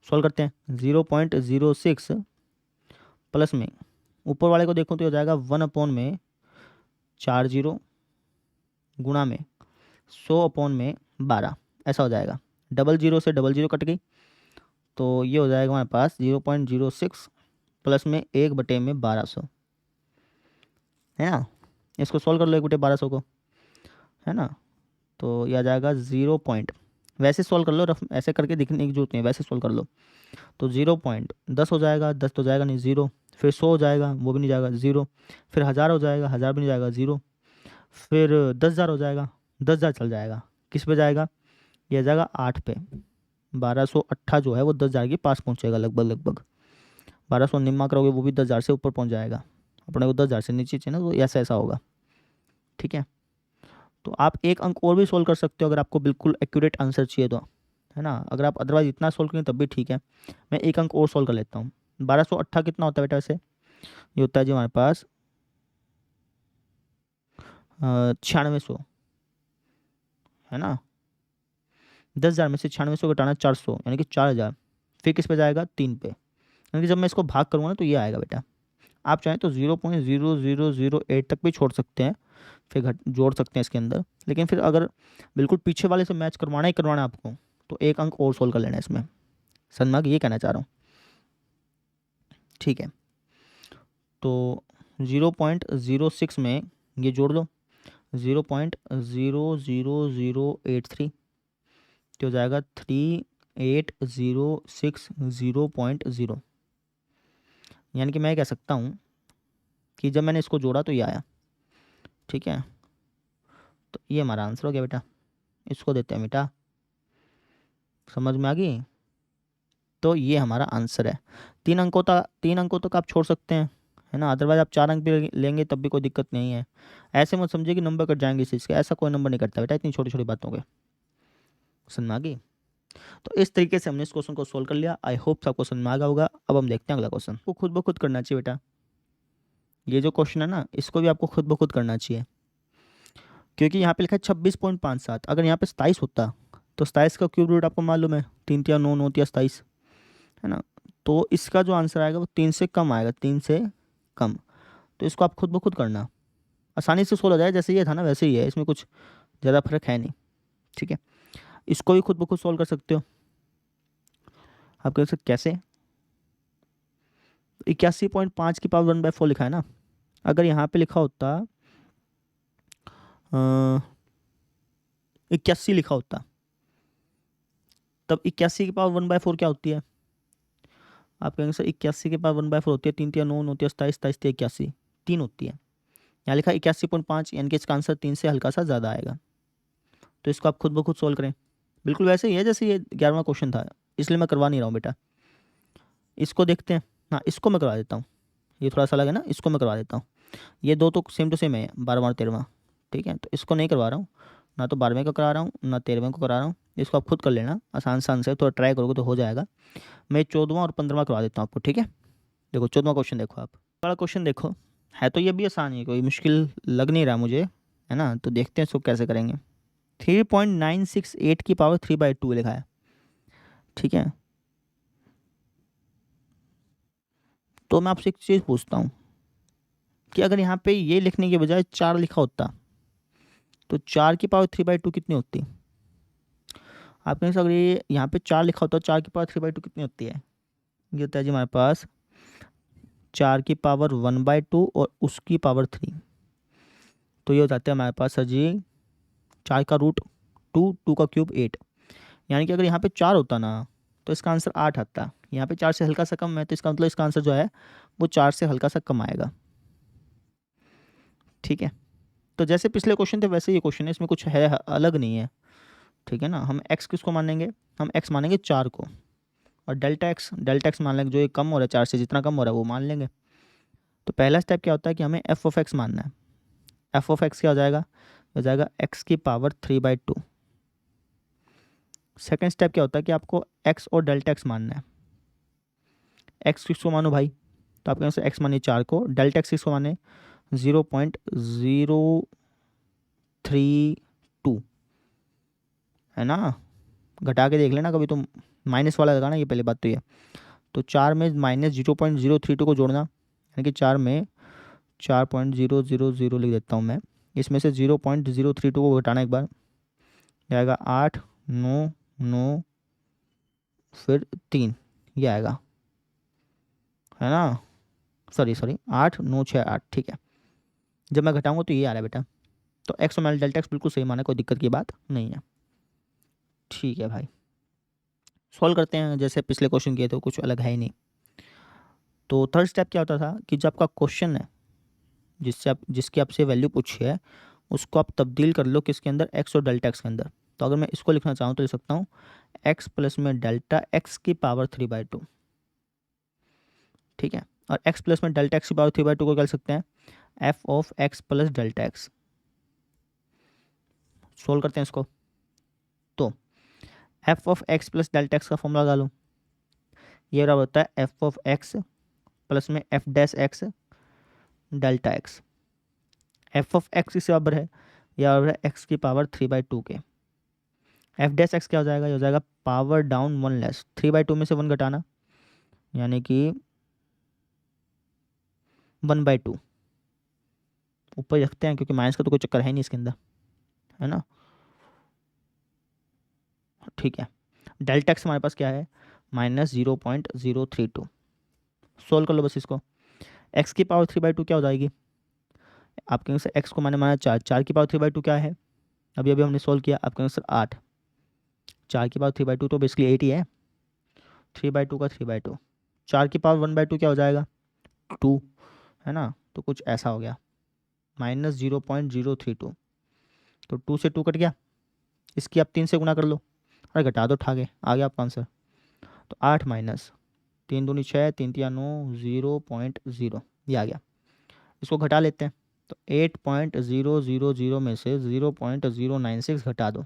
सॉल्व करते हैं। 0.06 प्लस में ऊपर वाले को देखूँ तो हो जाएगा 1/40 गुणा में 100/12, ऐसा हो जाएगा। डबल जीरो से डबल जीरो कट गई, तो ये हो जाएगा हमारे पास 0.06 प्लस में 1/1200, है ना। इसको सॉल्व कर लो 1/1200 को, है ना। तो यह आ जाएगा 0. वैसे सॉल्व कर लो, रफ ऐसे करके दिखने की जरूरत नहीं है, वैसे सॉल्व कर लो। तो 0.10 हो जाएगा, 10 तो जाएगा नहीं, 0। फिर 100 हो जाएगा, वो भी नहीं जाएगा, 0। फिर 1000 हो जाएगा, 1000 भी नहीं जाएगा, 0। फिर 10,000 हो जाएगा, 10,000 चल जाएगा, किस पे जाएगा, ये आ जाएगा 8 पे। 1208 जो है वो 10,000 के पास पहुँचेगा लगभग 1200 निम्मा करोगे वो भी 10,000 से ऊपर पहुँच जाएगा, अपने को 10,000 से नीचे चाहिए ना, तो ऐसा ऐसा होगा, ठीक है। तो आप एक अंक और भी सोल्व कर सकते हो अगर आपको बिल्कुल एक्यूरेट आंसर चाहिए तो, है ना। अगर आप अदरवाइज इतना सोल्व करें तब भी ठीक है। मैं एक अंक और सोल्व कर लेता हूँ। 1208 कितना होता है बेटा वैसे, ये होता है जी हमारे पास 9600, है ना। 10,000 में से 9600 घटाना 400, यानी कि 4,000। फिर किस पे जाएगा 3 पे, यानी कि जब मैं इसको भाग करूँगा ना तो ये आएगा बेटा। आप चाहें तो 0.0008 तक भी छोड़ सकते हैं, फिर जोड़ सकते हैं इसके अंदर, लेकिन फिर अगर बिल्कुल पीछे वाले से मैच करवाना ही करवाना है आपको तो एक अंक और सोल्व कर लेना है इसमें। सन्मार्ग ये कहना चाह रहा हूँ, ठीक है। तो 0.06 में ये जोड़ लो 0.00083 तो हो जाएगा 3806.0 यानी कि मैं कह सकता हूँ कि जब मैंने इसको जोड़ा तो ये आया। ठीक है, तो ये हमारा आंसर हो गया बेटा। इसको देते हैं बेटा, समझ में आ गई? तो ये हमारा आंसर है। 3 अंकों तक आप छोड़ सकते हैं, है ना, अदरवाइज आप 4 अंक भी लेंगे तब भी कोई दिक्कत नहीं है। ऐसे मत समझिए कि नंबर कट जाएंगे इस चीज़ के, ऐसा कोई नंबर नहीं कटता बेटा इतनी छोटी छोटी बातों के। समझ में आ गई? तो इस तरीके से हमने इस क्वेश्चन को सोल्व कर लिया। आई होप आपको समझ में आ गया होगा। अब हम देखते हैं अगला क्वेश्चन। को खुद ब खुद करना चाहिए बेटा, ये जो क्वेश्चन है ना इसको भी आपको खुद ब खुद करना चाहिए, क्योंकि यहाँ पे लिखा है 26.57। अगर यहाँ पे 27 होता तो 27 का क्यूब रूट आपको मालूम है 3 या 9 9 या 27, है ना। तो इसका जो आंसर आएगा वो 3 से कम आएगा, 3 से कम। तो इसको आप खुद ब खुद करना, आसानी से सोल्व हो जाए। जैसे ये था ना वैसे ही है, इसमें कुछ ज़्यादा फर्क है नहीं। ठीक है, इसको भी खुद ब खुद सोल्व कर सकते हो। आप कह सकते कैसे? 81.5 की पावर 1/4 लिखा है ना, अगर यहाँ पे लिखा होता 81 लिखा होता तब 81 की पावर 1/4 क्या होती है? आप कहेंगे सर 81 के पावर 1/4 होती है 3 या 9 होती है 27 27 81 3 होती है। यहाँ लिखा 81.5 यानी कि इसका आंसर 3 से हल्का सा ज़्यादा आएगा। तो इसको आप खुद ब खुद सोल्व करें, बिल्कुल वैसे ही है जैसे ये 11वां क्वेश्चन था, इसलिए मैं करवा नहीं रहा हूँ बेटा। इसको देखते हैं, हाँ इसको मैं करवा देता हूँ, ये थोड़ा सा अलग है ना, इसको मैं करवा देता हूँ। ये दो तो सेम टू सेम है, 12वां और 13वां। ठीक है, तो इसको नहीं करवा रहा हूँ, ना तो 12वें को करा रहा हूँ ना 13वें को करा रहा हूँ। इसको आप खुद कर लेना, आसान सा आंसर, थोड़ा ट्राई करोगे तो हो जाएगा। मैं 14वां और 15वां करवा देता हूँ आपको। ठीक है, देखो 14वां क्वेश्चन देखो, आप बड़ा क्वेश्चन देखो, है तो ये भी आसान है, कोई मुश्किल लग नहीं रहा मुझे, है ना। तो देखते हैं इसको कैसे करेंगे। 3.968 की पावर 3/2 लिखा है। ठीक है, तो मैं आपसे एक चीज़ पूछता हूँ कि अगर यहाँ पे ये लिखने के बजाय 4 लिखा होता तो 4 की पावर 3/2 कितनी होती? आप कहेंगे अगर ये यहाँ पे 4 लिखा होता तो 4 की पावर 3/2 कितनी होती है? ये होता है जी हमारे पास 4 की पावर 1/2 और उसकी पावर 3। तो ये हो जाता है हमारे पास सर जी 4 का रूट 2, 2 का क्यूब 8। यानी कि अगर यहाँ पे 4 होता ना तो इसका आंसर 8 आता। यहाँ पे 4 से हल्का सा कम है, तो इसका मतलब इसका आंसर जो है वो 4 से हल्का सा कम आएगा। ठीक है, तो जैसे पिछले क्वेश्चन थे वैसे ये क्वेश्चन है, इसमें कुछ है अलग नहीं है। ठीक है ना, हम एक्स किसको मानेंगे? हम एक्स मानेंगे 4 को, और डेल्टा एक्स मान लेंगे, जो ये कम हो रहा है 4 से, जितना कम हो रहा है वो मान लेंगे। तो पहला स्टेप क्या होता है कि हमें एफ ऑफ एक्स मानना है। एफ ऑफ एक्स क्या हो जाएगा एक्स की पावर 3/2। सेकेंड स्टेप क्या होता है कि आपको एक्स और डेल्टा एक्स मानना है। एक्स किसको मानो भाई? तो आपके यहाँ से एक्स मानिए 4 को, डेल्टा एक्स किसको माने 0.032, है ना। घटा के देख लेना कभी तुम, माइनस वाला लगाना, ये पहले बात तो ये। तो 4 में माइनस 0.032 को जोड़ना, यानी कि 4 में 4.000 लिख देता हूँ मैं। इसमें से 0.032 को घटाना एक बार, आएगा 8 9 9 फिर 3, ये आएगा, है ना। सॉरी 8 9 6 8। ठीक है, जब मैं घटाऊंगा तो ये आ रहा है बेटा। तो एक्स और डेल्टा एक्स बिल्कुल सही माना, कोई दिक्कत की बात नहीं है। ठीक है भाई, सॉल्व करते हैं जैसे पिछले क्वेश्चन किए थे, कुछ अलग है ही नहीं। तो थर्ड स्टेप क्या होता था कि जब आपका क्वेश्चन है जिसकी आपसे वैल्यू पूछी है उसको आप तब्दील कर लो किसके अंदर, एक्स और डेल्टा एक्स के अंदर। तो अगर मैं इसको लिखना चाहूँ तो लिख सकता हूँ एक्स प्लस में डेल्टा एक्स की पावर 3/2। ठीक है, और एक्स प्लस में डेल्टा एक्स की पावर 3/2 को क्या लिख सकते हैं, F of x plus delta x. Solve करते हैं इसको। तो f of x plus delta x का फॉर्मूला डालो, ये बराबर होता है एफ ऑफ एक्स प्लस में F dash x delta x. F of x किसके बराबर है, या बराबर है एक्स की पावर 3/2 के। एफ डैश एक्स क्या हो जाएगा, ये हो जाएगा पावर डाउन 1 लेस, 3/2 में से 1 घटाना, यानी कि 1/2 ऊपर रखते हैं क्योंकि माइनस का तो कोई चक्कर है नहीं इसके अंदर, है ना। ठीक है, डेल्टा एक्स हमारे पास क्या है -0.032। सोल्व कर लो बस इसको। एक्स की पावर 3/2 क्या हो जाएगी? आपके आंसर एक्स को मैंने माना 4, 4 की पावर 3/2 क्या है? अभी अभी हमने सॉल्व किया, आपका आंसर 8, 4 की पावर 3/2 तो बेसिकली 8 ही है। 3/2 का 3/2, 4 की पावर 1/2 क्या हो जाएगा? 2, है ना? तो कुछ ऐसा हो गया, -0.032। तो 2 से 2 कट गया, इसकी आप 3 से गुना कर लो, अरे घटा दो, ठा गए, आ गया आपका आंसर। तो 8 माइनस 3 दूनी 6, 3 तिया 9, 0.0, ये आ गया। इसको घटा लेते हैं, तो 8.000 में से 0.096 घटा दो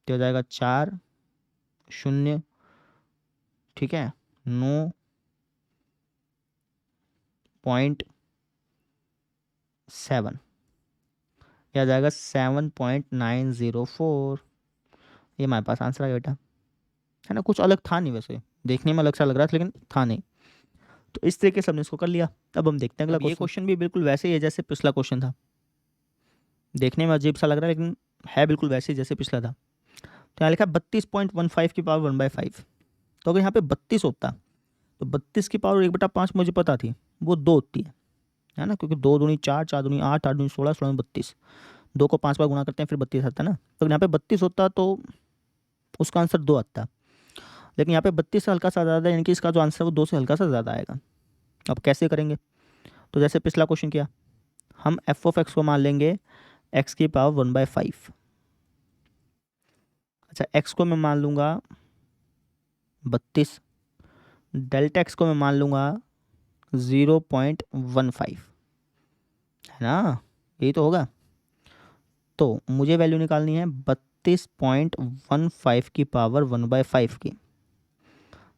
तो हो जाएगा 4 0, ठीक है, 9.7, यह आ जाएगा 7.904। ये हमारे पास आंसर आ गया बेटा, है ना? कुछ अलग था नहीं, वैसे देखने में अलग सा लग रहा था लेकिन था नहीं। तो इस तरीके से हमने इसको कर लिया। अब हम देखते हैं अगला। ये क्वेश्चन भी बिल्कुल वैसे ही है जैसे पिछला क्वेश्चन था, देखने में अजीब सा लग रहा है लेकिन है बिल्कुल वैसे ही जैसे पिछला था। तो यहाँ लिखा 32.15 की पावर 1/5। तो अगर यहाँ पे 32 होता तो 32 की पावर 1/5 मुझे पता थी, वो 2 होती है ना? क्योंकि 2 दूनी 4, 4 दूनी 8, 8 दूनी 16, 16 में 32, 2 को 5 बार गुणा करते हैं फिर 32 आता है ना। तो यहाँ पे 32 होता तो उसका आंसर 2 आता, लेकिन यहाँ पे 32 से हल्का सा ज़्यादा है, यानी कि इसका जो आंसर है वो 2 से हल्का सा ज़्यादा आएगा। अब कैसे करेंगे? तो जैसे पिछला क्वेश्चन किया, हम एफ ऑफ एक्स को मान लेंगे एक्स की पावर 1/5। अच्छा, एक्स को मैं मान लूँगा 32, डेल्टा एक्स को मैं मान लूँगा 0.15, है ना? यही तो होगा। तो मुझे वैल्यू निकालनी है 32.15 की पावर 1/5 की।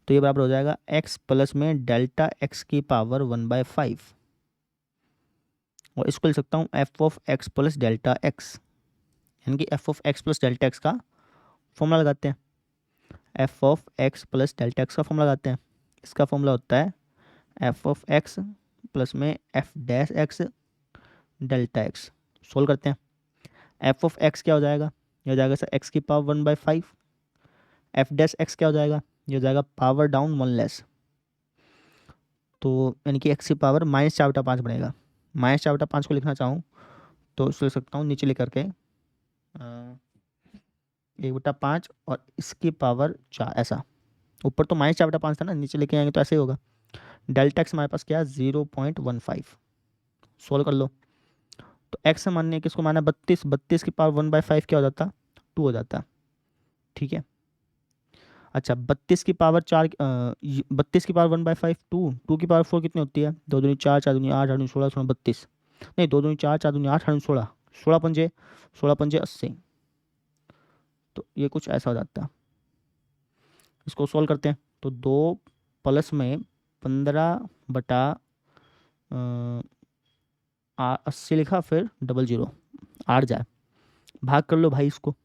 तो ये बराबर हो जाएगा x प्लस में डेल्टा x की पावर 1/5, और इसको लिख सकता हूँ F of x plus delta x, यानी कि F of x plus delta x का फॉर्मूला लगाते हैं। F of x plus delta x का फॉर्मूला लगाते हैं। इसका फॉर्मूला होता है एफ ऑफ एक्स प्लस में F dash x delta x. Solve करते हैं। एफ ऑफ एक्स क्या हो जाएगा? ये हो जाएगा सर एक्स की पावर 1/5। एफ डैश एक्स क्या हो जाएगा? ये हो जाएगा पावर डाउन 1 लेस, तो यानी कि एक्स की पावर -4/5 बनेगा। -4/5 को लिखना चाहूँ तो इसको लिख सकता हूँ नीचे लेकर के 1/5 और इसकी पावर 4, ऐसा। ऊपर तो -4/5 था ना, नीचे लेके आएंगे तो ऐसे ही होगा। डेल्टा एक्स हमारे पास क्या है? 0.15। सोल्व कर लो। तो एक्स मानने किसको माना? 32, 32 की पावर 1/5 क्या हो जाता? 2 हो जाता, ठीक है। अच्छा, 32 की पावर 4, 32 की पावर 1/5 2, 2 की पावर 4 कितनी होती है? 2 दूनी 4, 4 दूनी 8, 8 दूनी 16, 16 32, नहीं 2 दूनी 4, 4 दूनी 8, 8 16, 16 पंजे 80। तो ये कुछ ऐसा हो जाता है। इसको सॉल्व करते हैं तो 2 प्लस में 15/80 लिखा, फिर 00 8 जाए, भाग कर लो भाई इसको,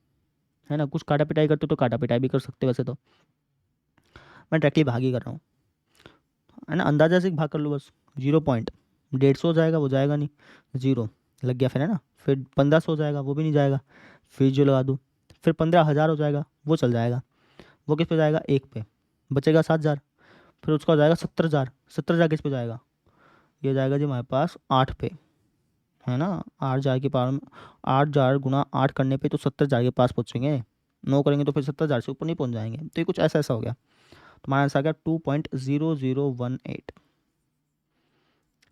है ना? कुछ काटा पिटाई करते तो काटा पिटाई भी कर सकते, वैसे तो मैं डायरेक्टली भाग ही कर रहा हूँ, है ना? अंदाजा से भाग कर लो बस। 0.150 हो जाएगा, वो जाएगा नहीं, 0 लग गया फिर, है ना? फिर 1500 हो जाएगा, वो भी नहीं जाएगा, फिर जो लगा दूँ। फिर 15,000 हो जाएगा, वो चल जाएगा, वो किस पे जाएगा? 1 पे, बचेगा 7,000। फिर उसका हो जाएगा 70,000, 70,000 किस पे जाएगा? ये जाएगा जी हमारे पास 8 पे, है ना? 8,000 की पावर में 8,000 गुना 8 करने पे तो 70,000 के पास पहुँचेंगे। 9 करेंगे तो फिर 70,000 से ऊपर नहीं पहुँच जाएंगे। तो ये कुछ ऐसा ऐसा हो गया। तो हमारा आंसर आ गया 2.0018,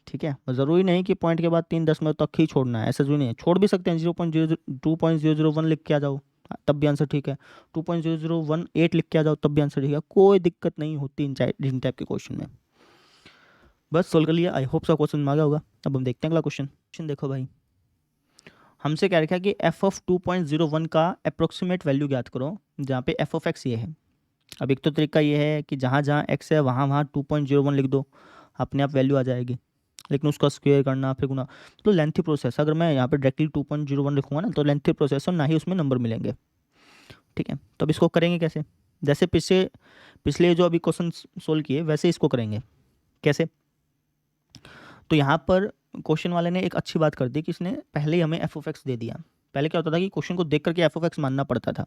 ठीक है। ज़रूरी नहीं कि पॉइंट के बाद 3 दशमलव तक ही छोड़ना है, ऐसा जरूरी नहीं है, छोड़ भी सकते हैं। 2.001 लिख के आ जाओ तब भी आंसर ठीक है, 2.0018 लिख के आ जाओ तब भी आंसर ठीक है, कोई दिक्कत नहीं होती इन टाइप के क्वेश्चन में। बस सोल्व कर लिया। आई होप सा क्वेश्चन में आ गया होगा। अब हम देखते हैं अगला क्वेश्चन। देखो भाई, हमसे क्या लिखा कि एफ ऑफ 2.01 का अप्रोक्सीमेट वैल्यू ज्ञात करो, जहाँ पे एफ ऑफ एक्स ये है। अब एक तो तरीका ये है कि जहाँ जहाँ एक्स है वहाँ वहाँ 2.01 लिख दो, अपने आप वैल्यू आ जाएगी। लेकिन उसका स्क्वायर करना फिर गुना तो लेंथी प्रोसेस। अगर मैं यहाँ पे डायरेक्टली 2.01 लिखूँगा ना तो लेंथी प्रोसेस और ना ही उसमें नंबर मिलेंगे, ठीक है। तो अब इसको करेंगे कैसे? जैसे पिछले जो अभी क्वेश्चन सोल्व किए वैसे इसको करेंगे। कैसे? तो यहाँ पर क्वेश्चन वाले ने एक अच्छी बात कर दी कि इसने पहले ही हमें एफ ऑफ एक्स दे दिया। पहले क्या होता था कि क्वेश्चन को देख करके एफ ऑफ एक्स मानना पड़ता था।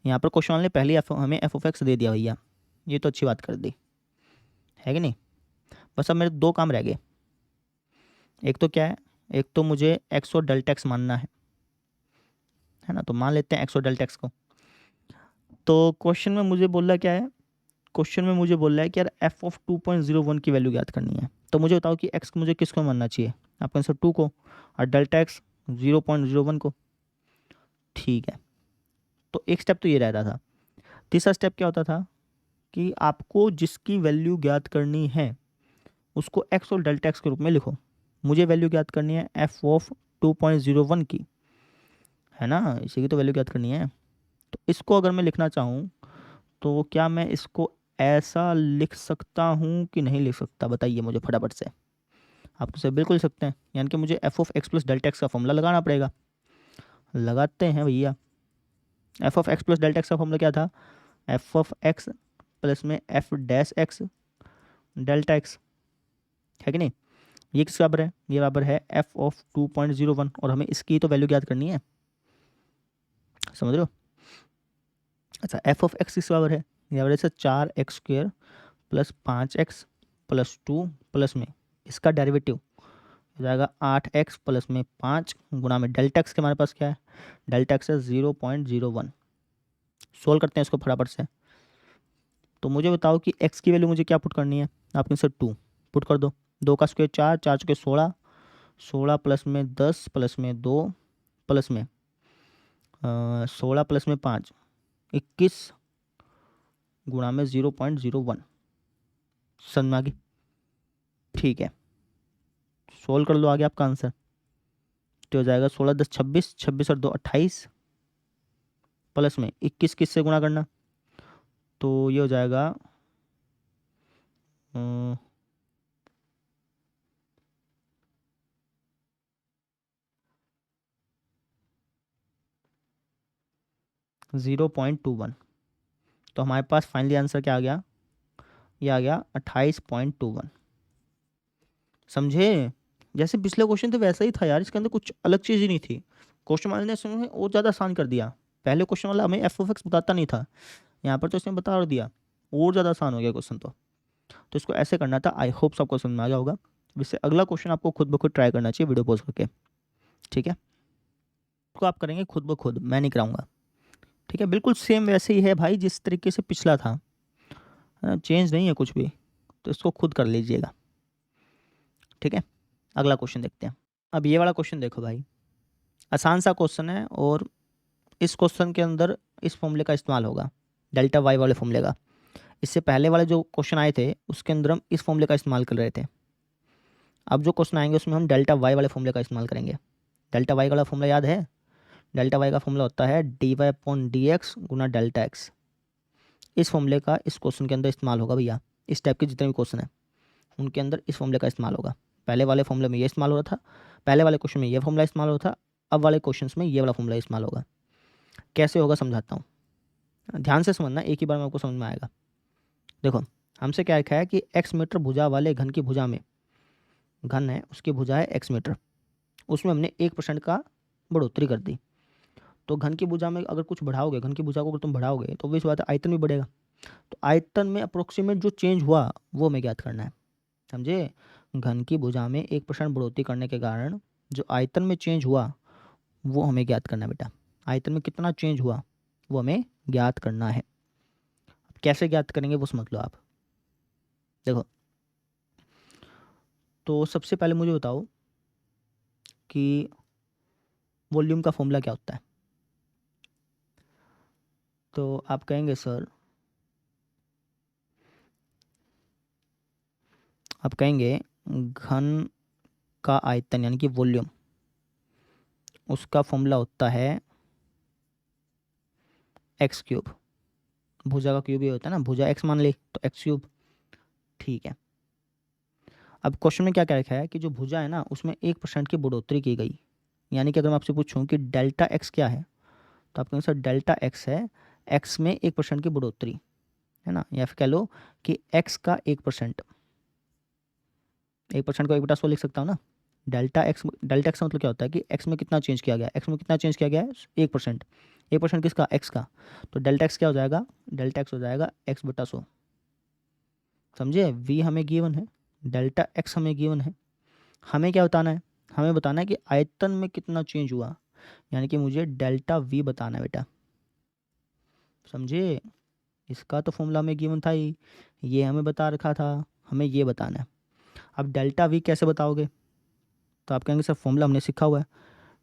यहाँ पर क्वेश्चन वाले ने पहले हमें एफ ऑफ एक्स दे दिया भैया, ये तो अच्छी बात कर दी है कि नहीं? बस अब मेरे दो काम रह गए। एक तो क्या है, एक तो मुझे एक्स और डेल्टा एक्स मानना है ना, तो मान लेते हैं एक्स और डेल्टा एक्स को। तो क्वेश्चन में मुझे बोल रहा क्या है, क्वेश्चन में मुझे बोल रहा है कि यार एफ ऑफ 2.01 की वैल्यू ज्ञात करनी है। तो मुझे बताओ कि एक्स मुझे किसको मानना चाहिए, आपका आंसर 2 को, और डेल्टा एक्स 0.01 को। ठीक है, तो एक स्टेप तो ये रहता था। तीसरा स्टेप क्या होता था कि आपको जिसकी वैल्यू ज्ञात करनी है उसको एक्स और डेल्टा एक्स के रूप में लिखो। मुझे वैल्यू ज्ञात करनी है एफ ऑफ 2.01 की, है ना, इसी की तो वैल्यू ज्ञात करनी है। तो इसको अगर मैं लिखना चाहूँ तो क्या मैं इसको ऐसा लिख सकता हूँ कि नहीं लिख सकता, बताइए मुझे फटाफट से। आप तो सर बिल्कुल लिख सकते हैं, यानी कि मुझे F of x plus delta x का फॉर्मूला लगाना पड़ेगा। लगाते हैं भैया। F of x plus delta x का फॉर्मूला क्या था, एफ ऑफ एक्स प्लस में F dash x delta x, है कि नहीं। ये किस बराबर है, ये बराबर है एफ ऑफ 2.01, और हमें इसकी तो वैल्यू ज्ञात करनी है, समझ रहे हो। अच्छा, एफ ऑफ एक्स किस बराबर है, ये बराबर है 4x² plus 5x plus 2 plus में इसका डेरिवेटिव हो जाएगा 8x प्लस में 5 गुणा में डेल्टा एक्स के हमारे पास क्या है, डेल्टा एक्स है 0.01। सोल्व करते हैं इसको फटाफट से। तो मुझे बताओ कि x की वैल्यू मुझे क्या पुट करनी है, आपने सर 2 पुट कर दो। 2 का स्क्वायर 4, 4 चौके 16, 16 प्लस में 10 प्लस में 2 प्लस में 16 प्लस में 5 21 गुणा में 0.01। समझ में आ गई। ठीक है, सोल्व कर लो आगे आपका आंसर। तो हो जाएगा 16 10 26, 26 और 2 28 प्लस में 21 किस से गुणा करना, तो ये हो जाएगा 0.21। तो हमारे पास फाइनली आंसर क्या आ गया, ये आ गया 28.21। समझे, जैसे पिछले क्वेश्चन थे वैसा ही था यार, इसके अंदर कुछ अलग चीज़ ही नहीं थी। क्वेश्चन वाले ने इसमें और ज़्यादा आसान कर दिया। पहले क्वेश्चन वाला हमें एफ ऑफ एक्स बताता नहीं था, यहाँ पर तो इसने बता और दिया, और ज़्यादा आसान हो गया क्वेश्चन। तो इसको ऐसे करना था। आई होप सबको समझ में आ गया होगा। इससे अगला क्वेश्चन आपको खुद ब खुद ट्राई करना चाहिए वीडियो पॉज करके, ठीक है। इसको आप करेंगे खुद ब खुद, मैं नहीं कराऊंगा, ठीक है। बिल्कुल सेम वैसे ही है भाई जिस तरीके से पिछला था, चेंज नहीं है कुछ भी। तो इसको खुद कर लीजिएगा, ठीक है। अगला क्वेश्चन देखते हैं। अब ये वाला क्वेश्चन देखो भाई, आसान सा क्वेश्चन है, और इस क्वेश्चन के अंदर इस फॉर्मूले का इस्तेमाल होगा, डेल्टा वाई वाले फॉर्मूले का। इससे पहले वाले जो क्वेश्चन आए थे उसके अंदर हम इस फॉर्मूले का इस्तेमाल कर रहे थे। अब जो क्वेश्चन आएंगे उसमें हम डेल्टा वाई वाले फॉर्मूले का इस्तेमाल करेंगे। डेल्टा वाई वाला फॉर्मूला याद है, डेल्टा वाई का फॉर्मूला होता है dy अपॉन डी एक्स गुना डेल्टा एक्स। इस फॉर्मूले का इस क्वेश्चन के अंदर इस्तेमाल होगा भैया। इस टाइप के जितने भी क्वेश्चन हैं उनके अंदर इस फॉर्मूले का इस्तेमाल होगा। पहले वाले फॉर्मूले में ये इस्तेमाल हो रहा था, पहले वाले क्वेश्चन में ये फॉर्मूला इस्तेमाल हो रहा था, अब वाले क्वेश्चन में ये वाला फॉर्मूला इस्तेमाल होगा। कैसे होगा समझाता हूँ, ध्यान से समझना, एक ही बार में आपको समझ में आएगा। देखो, हमसे क्या लिखा है कि x मीटर भुजा वाले घन की भुजा में, घन है उसकी भुजा है x मीटर, उसमें हमने 1% का बढ़ोतरी कर दी। तो घन की भुजा में अगर कुछ बढ़ाओगे, घन की भुजा को अगर तुम बढ़ाओगे तो इस बात है आयतन भी बढ़ेगा। तो आयतन में अप्रोक्सीमेट जो चेंज हुआ वो हमें ज्ञात करना है, समझे। घन की भुजा में 1% बढ़ोतरी करने के कारण जो आयतन में चेंज हुआ वो हमें ज्ञात करना है बेटा। आयतन में कितना चेंज हुआ वो हमें ज्ञात करना है। कैसे ज्ञात करेंगे वो समझ लो आप। देखो, तो सबसे पहले मुझे बताओ कि वॉल्यूम का फॉर्मूला क्या होता है। तो आप कहेंगे सर, आप कहेंगे घन का आयतन यानी कि वॉल्यूम, उसका फॉर्मूला होता है एक्स क्यूब। भुजा का क्यूब ही होता है ना, भुजा एक्स मान ली तो एक्स क्यूब, ठीक है। अब क्वेश्चन में क्या क्या लिखा है कि जो भुजा है ना उसमें 1% की बढ़ोतरी की गई। यानी कि अगर मैं आपसे पूछूं कि डेल्टा एक्स क्या है, तो आप कहेंगे सर डेल्टा एक्स है एक्स में 1% की बढ़ोतरी, है ना। या फिर कह लो कि एक्स का 1%, 1% को 1/100 लिख सकता हूँ ना। डेल्टा एक्स का मतलब क्या होता है कि एक्स में कितना चेंज किया गया, एक्स में कितना चेंज किया गया है 1%। 1% किसका, एक्स का। तो डेल्टा एक्स क्या हो जाएगा, डेल्टा एक्स हो जाएगा x/100, समझे। v हमें गिवन है, डेल्टा एक्स हमें गिवन है, हमें क्या बताना है, हमें बताना है कि आयतन में कितना चेंज हुआ, यानी कि मुझे डेल्टा वी बताना है बेटा, समझे। इसका तो फॉर्मूला हमें गिवन था ही, ये हमें बता रखा था, हमें ये बताना है। अब डेल्टा वी कैसे बताओगे, तो आप कहेंगे सर फॉर्मूला हमने सीखा हुआ है,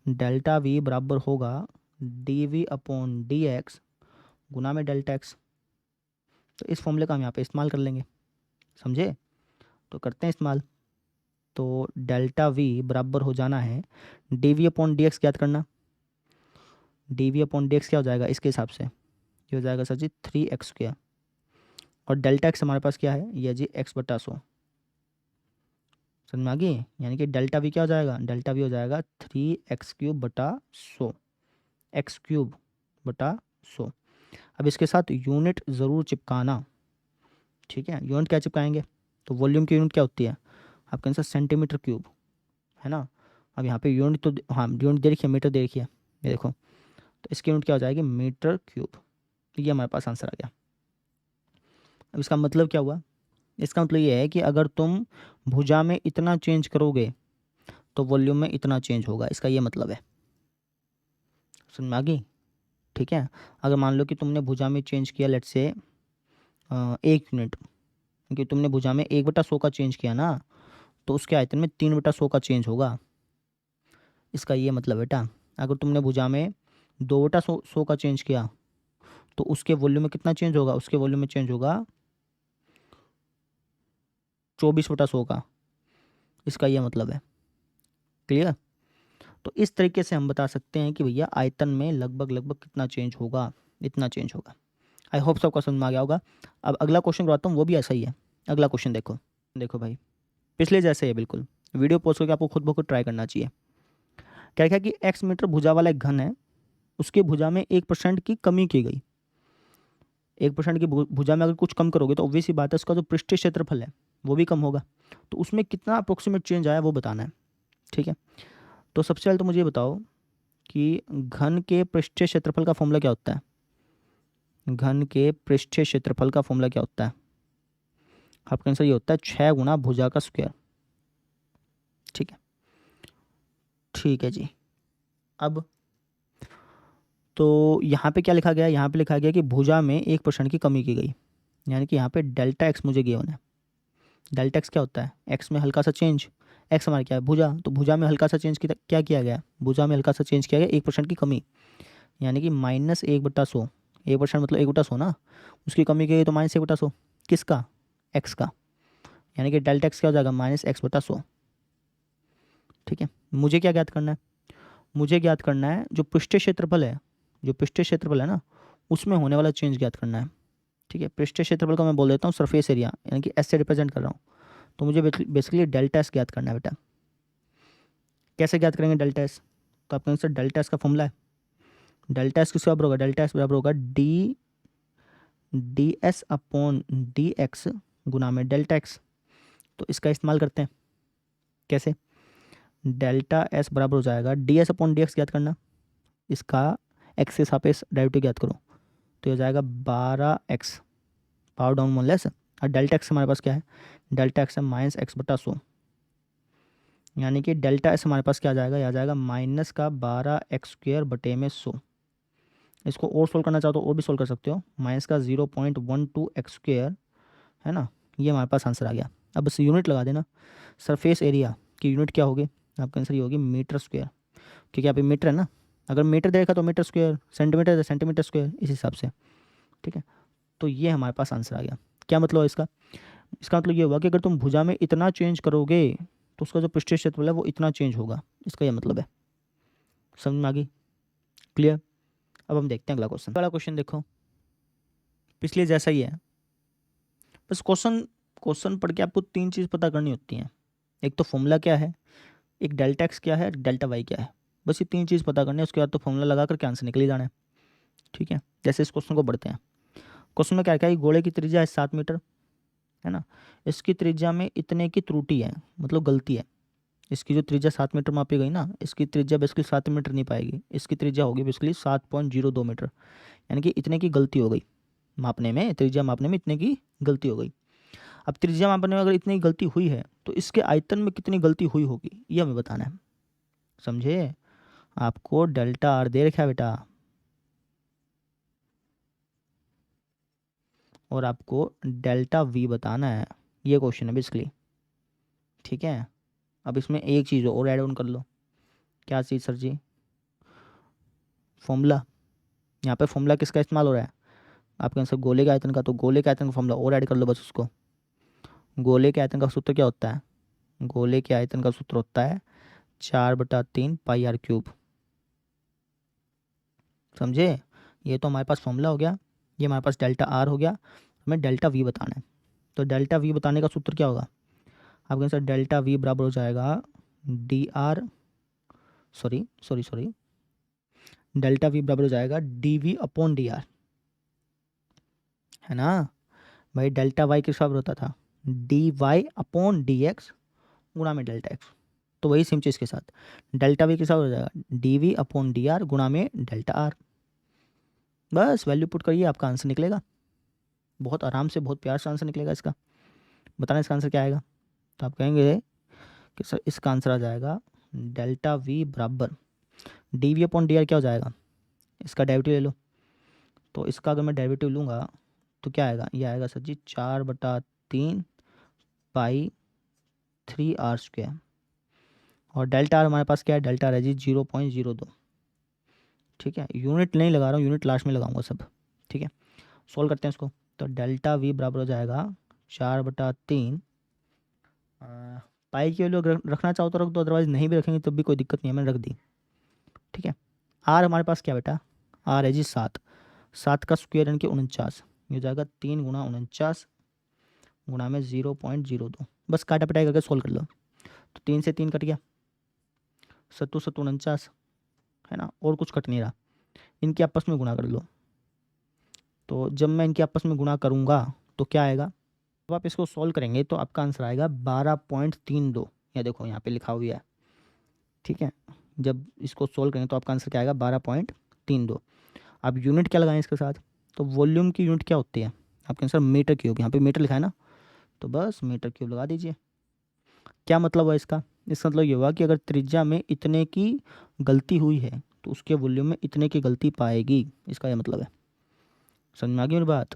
डेल्टा वी बराबर होगा D we upon D X गुना में डेल्टा एक्स। तो इस फॉर्मूले का हम यहाँ पे इस्तेमाल कर लेंगे, समझे। तो करते हैं इस्तेमाल। तो डेल्टा वी बराबर हो जाना है d we upon D x, याद करना d we upon D x क्या हो जाएगा इसके हिसाब से, ये हो जाएगा सर जी 3x², और डेल्टा एक्स हमारे पास क्या है, ये जी x/100, समझ में आ गई। यानी कि डेल्टा वी क्या हो जाएगा, डेल्टा वी हो जाएगा 3x³ x³/100। अब इसके साथ यूनिट ज़रूर चिपकाना, ठीक है। यूनिट क्या चिपकाएंगे, तो वॉल्यूम की यूनिट क्या होती है, आपके आंसर सेंटीमीटर क्यूब, है ना। अब यहाँ पे यूनिट तो हाँ यूनिट दे रखिए, मीटर दे रखिए, ये देखो, तो इसकी यूनिट क्या हो जाएगी, मीटर क्यूब। तो ये हमारे पास आंसर आ गया। अब इसका मतलब क्या हुआ, इसका मतलब ये है कि अगर तुम भुजा में इतना चेंज करोगे तो वॉल्यूम में इतना चेंज होगा, इसका ये मतलब है, समझ में आ गई। ठीक है, अगर मान लो कि तुमने भुजा में चेंज किया लेट से 1 यूनिट, क्योंकि तुमने भुजा में 1/100 का चेंज किया ना, तो उसके आयतन में 3/100 का चेंज होगा, इसका ये मतलब बेटा। अगर तुमने भुजा में 2/100 का चेंज किया तो उसके वॉल्यूम में कितना चेंज होगा, उसके वॉल्यूम में चेंज होगा 24/100 का, इसका ये मतलब है। क्लियर। तो इस तरीके से हम बता सकते हैं कि भैया आयतन में लगभग लगभग कितना चेंज होगा, इतना चेंज होगा। आई होप सबका समझ में आ गया होगा। अब अगला क्वेश्चन करवाता हूँ, वो भी ऐसा ही है। अगला क्वेश्चन देखो, देखो भाई पिछले जैसे ही है बिल्कुल, वीडियो पॉज करके आपको खुद ब खुद ट्राई करना चाहिए। क्या क्या कि x मीटर भुजा वाला एक घन है, उसके भुजा में 1% की कमी की गई। 1% की भुजा में अगर कुछ कम करोगे तो ऑब्वियस सी बात है उसका जो पृष्ठीय क्षेत्रफल है वो भी कम होगा, तो उसमें कितना अप्रोक्सीमेट चेंज आया वो बताना है। ठीक है, तो सबसे पहले तो मुझे बताओ कि घन के पृष्ठीय क्षेत्रफल का फॉर्मूला क्या होता है, घन के पृष्ठीय क्षेत्रफल का फॉर्मूला क्या होता है, आपका आंसर ये होता है 6 गुना भुजा का स्क्वायर। ठीक है, ठीक है जी। अब तो यहाँ पे क्या लिखा गया है, यहाँ पे लिखा गया कि भुजा में 1% की कमी की गई, यानी कि यहाँ पे डेल्टा एक्स मुझे गिवन है। डेल्टा एक्स क्या होता है, एक्स में हल्का सा चेंज, एक्स हमारा क्या है भुजा, तो भुजा में हल्का सा चेंज क्या किया गया, भुजा में हल्का सा चेंज किया गया 1% की कमी, यानी कि -1/100। 1% मतलब 1/100 ना, उसकी कमी की गई तो -1/100 किसका, एक्स का, यानी कि डेल्टा एक्स क्या हो जाएगा -x/100। ठीक है, मुझे क्या ज्ञात करना है, मुझे ज्ञात करना है जो पृष्ठीय क्षेत्रफल है, जो पृष्ठीय क्षेत्रफल है ना उसमें होने वाला चेंज ज्ञात करना है। ठीक है, पृष्ठीय क्षेत्रफल को मैं बोल देता हूँ सरफेस एरिया, यानी कि एस से रिप्रेजेंट कर रहा हूँ, तो मुझे बेसिकली डेल्टा एस ज्ञात करना है बेटा। कैसे ज्ञात करेंगे डेल्टा एस, तो आपके आंसर डेल्टा एस का फॉर्मूला है, डेल्टा एस किसके बराबर होगा, डेल्टा एस बराबर होगा D S upon D X गुना में डेल्टा एक्स। तो इसका इस्तेमाल करते हैं, कैसे, डेल्टा एस बराबर हो जाएगा D S upon D x ज्ञात करना, इसका एक्स के सापेक्ष डेरिवेटिव ज्ञात करो, तो हो जाएगा 12x power down one less, और डेल्टा एक्स हमारे पास क्या है, डेल्टा एक्स है -x/100, यानी कि डेल्टा एस हमारे पास क्या आ जाएगा, यह आ जाएगा -12x²/100। इसको और सोल्व करना चाहो तो और भी सोल्व कर सकते हो, -0.12x², है ना। ये हमारे पास आंसर आ गया। अब बस यूनिट लगा देना, सरफेस एरिया की यूनिट क्या होगी, आपका आंसर ये होगी मीटर स्क्वायर, क्योंकि यहाँ पे मीटर है ना, अगर मीटर देखा तो मीटर स्क्वायर, सेंटीमीटर है सेंटीमीटर स्क्वायर, इस हिसाब से। ठीक है, तो ये हमारे पास आंसर आ गया। क्या मतलब है इसका, इसका मतलब ये हुआ कि अगर तुम भुजा में इतना चेंज करोगे तो उसका जो पृष्ठीय क्षेत्रफल है वो इतना चेंज होगा, इसका ये मतलब है। समझ में आ गई, क्लियर। अब हम देखते हैं अगला क्वेश्चन। अगला क्वेश्चन देखो, पिछले जैसा ही है, बस क्वेश्चन पढ़ के आपको 3 चीज़ पता करनी होती हैं, एक तो फॉर्मूला क्या है, एक डेल्टा एक्स क्या है, डेल्टा वाई क्या है, बस ये 3 चीज़ पता करनी है, उसके बाद तो फॉर्मूला लगा करके आंसर निकल ही जाना है। ठीक है, जैसे इस क्वेश्चन को बढ़ते हैं। क्वेश्चन में क्या है, गोले की त्रिज्या है 7 मीटर, है ना, इसकी त्रिज्या में इतने की त्रुटि है, मतलब गलती है, इसकी जो त्रिज्या 7 मीटर मापी गई ना, इसकी त्रिज्या बेसिकली 7 मीटर नहीं पाएगी, इसकी त्रिज्या होगी बेसिकली 7.02 मीटर, यानी कि इतने की गलती हो गई मापने में, त्रिज्या मापने में इतने की गलती हो गई। अब त्रिज्या मापने में अगर इतनी गलती हुई है तो इसके आयतन में कितनी गलती हुई होगी ये हमें बताना है, समझे। आपको डेल्टा आर दे रखा है बेटा, और आपको डेल्टा वी बताना है, ये क्वेश्चन है बेसिकली, ठीक है। अब इसमें एक चीज़ और ऐड ऑन कर लो। क्या चीज़ सर जी? फॉर्मूला। यहाँ पे फॉर्मूला किसका इस्तेमाल हो रहा है? आपके आंसर गोले के आयतन का, तो गोले के आयतन का फॉर्मूला और ऐड कर लो बस उसको। गोले के आयतन का सूत्र क्या होता है? गोले के आयतन का सूत्र होता है 4/3 पाई आर क्यूब, समझे। ये तो हमारे पास फॉर्मूला हो गया, ये हमारे पास डेल्टा आर हो गया, हमें डेल्टा वी बताना है। तो डेल्टा वी बताने का सूत्र क्या होगा? आपके आंसर डेल्टा वी बराबर हो जाएगा d r, sorry, delta we बराबर हो जाएगा d we upon d r, है ना भाई। डेल्टा वाई किस बराबर होता था? D y upon D x गुणा में डेल्टा एक्स। तो वही सेम चीज़ के साथ डेल्टा वी किस बराबर हो जाएगा? D we upon d r गुणा में डेल्टा आर। बस वैल्यू पुट करिए, आपका आंसर निकलेगा। बहुत आराम से, बहुत प्यार से आंसर निकलेगा इसका। बताना इसका आंसर क्या आएगा? तो आप कहेंगे कि सर इसका आंसर आ जाएगा डेल्टा वी बराबर d we upon d r. क्या हो जाएगा? इसका डेरिवेटिव ले लो। तो इसका अगर मैं डेरिवेटिव लूँगा तो क्या आएगा? ये आएगा सर जी 4/3 पाई 3r²। और डेल्टा आर हमारे पास क्या है? डेल्टा आर है जी 0.02, ठीक है। यूनिट नहीं लगा रहा हूँ, यूनिट लास्ट में लगाऊंगा सब, ठीक है। सॉल्व करते हैं इसको। तो डेल्टा वी बराबर हो जाएगा 4/3, पाई की वैल्यू अगर रखना चाहो तो रख दो, अदरवाइज नहीं भी रखेंगे तब भी कोई दिक्कत नहीं है, मैंने रख दी, ठीक है। आर हमारे पास क्या बेटा? आर है जी 7, 7 का स्क्वायर यानी कि 49, ये हो जाएगा 3 गुणा 49 गुणा में 0.02। बस काटा पिटाई करके सॉल्व कर लो। तो 3 से 3 कट गया, 7 49, है ना, और कुछ कट नहीं रहा। इनके आपस में गुणा कर लो। तो जब मैं इनके आपस में गुणा करूँगा तो क्या आएगा? जब आप इसको सॉल्व करेंगे तो आपका आंसर आएगा 12.32। या देखो यहाँ पे लिखा हुआ है, ठीक है। जब इसको सॉल्व करेंगे तो आपका आंसर क्या आएगा? 12.32। अब यूनिट क्या लगाएं इसके साथ? तो वॉल्यूम की यूनिट क्या होती है? आपके आंसर मीटर क्यूब, यहाँ पे मीटर लिखा है ना, तो बस मीटर क्यूब लगा दीजिए। क्या मतलब है इसका? इसका मतलब ये हुआ कि अगर त्रिज्या में इतने की गलती हुई है तो उसके वॉल्यूम में इतने की गलती पाएगी, इसका यह मतलब है। समझ में आ गई मेरी बात?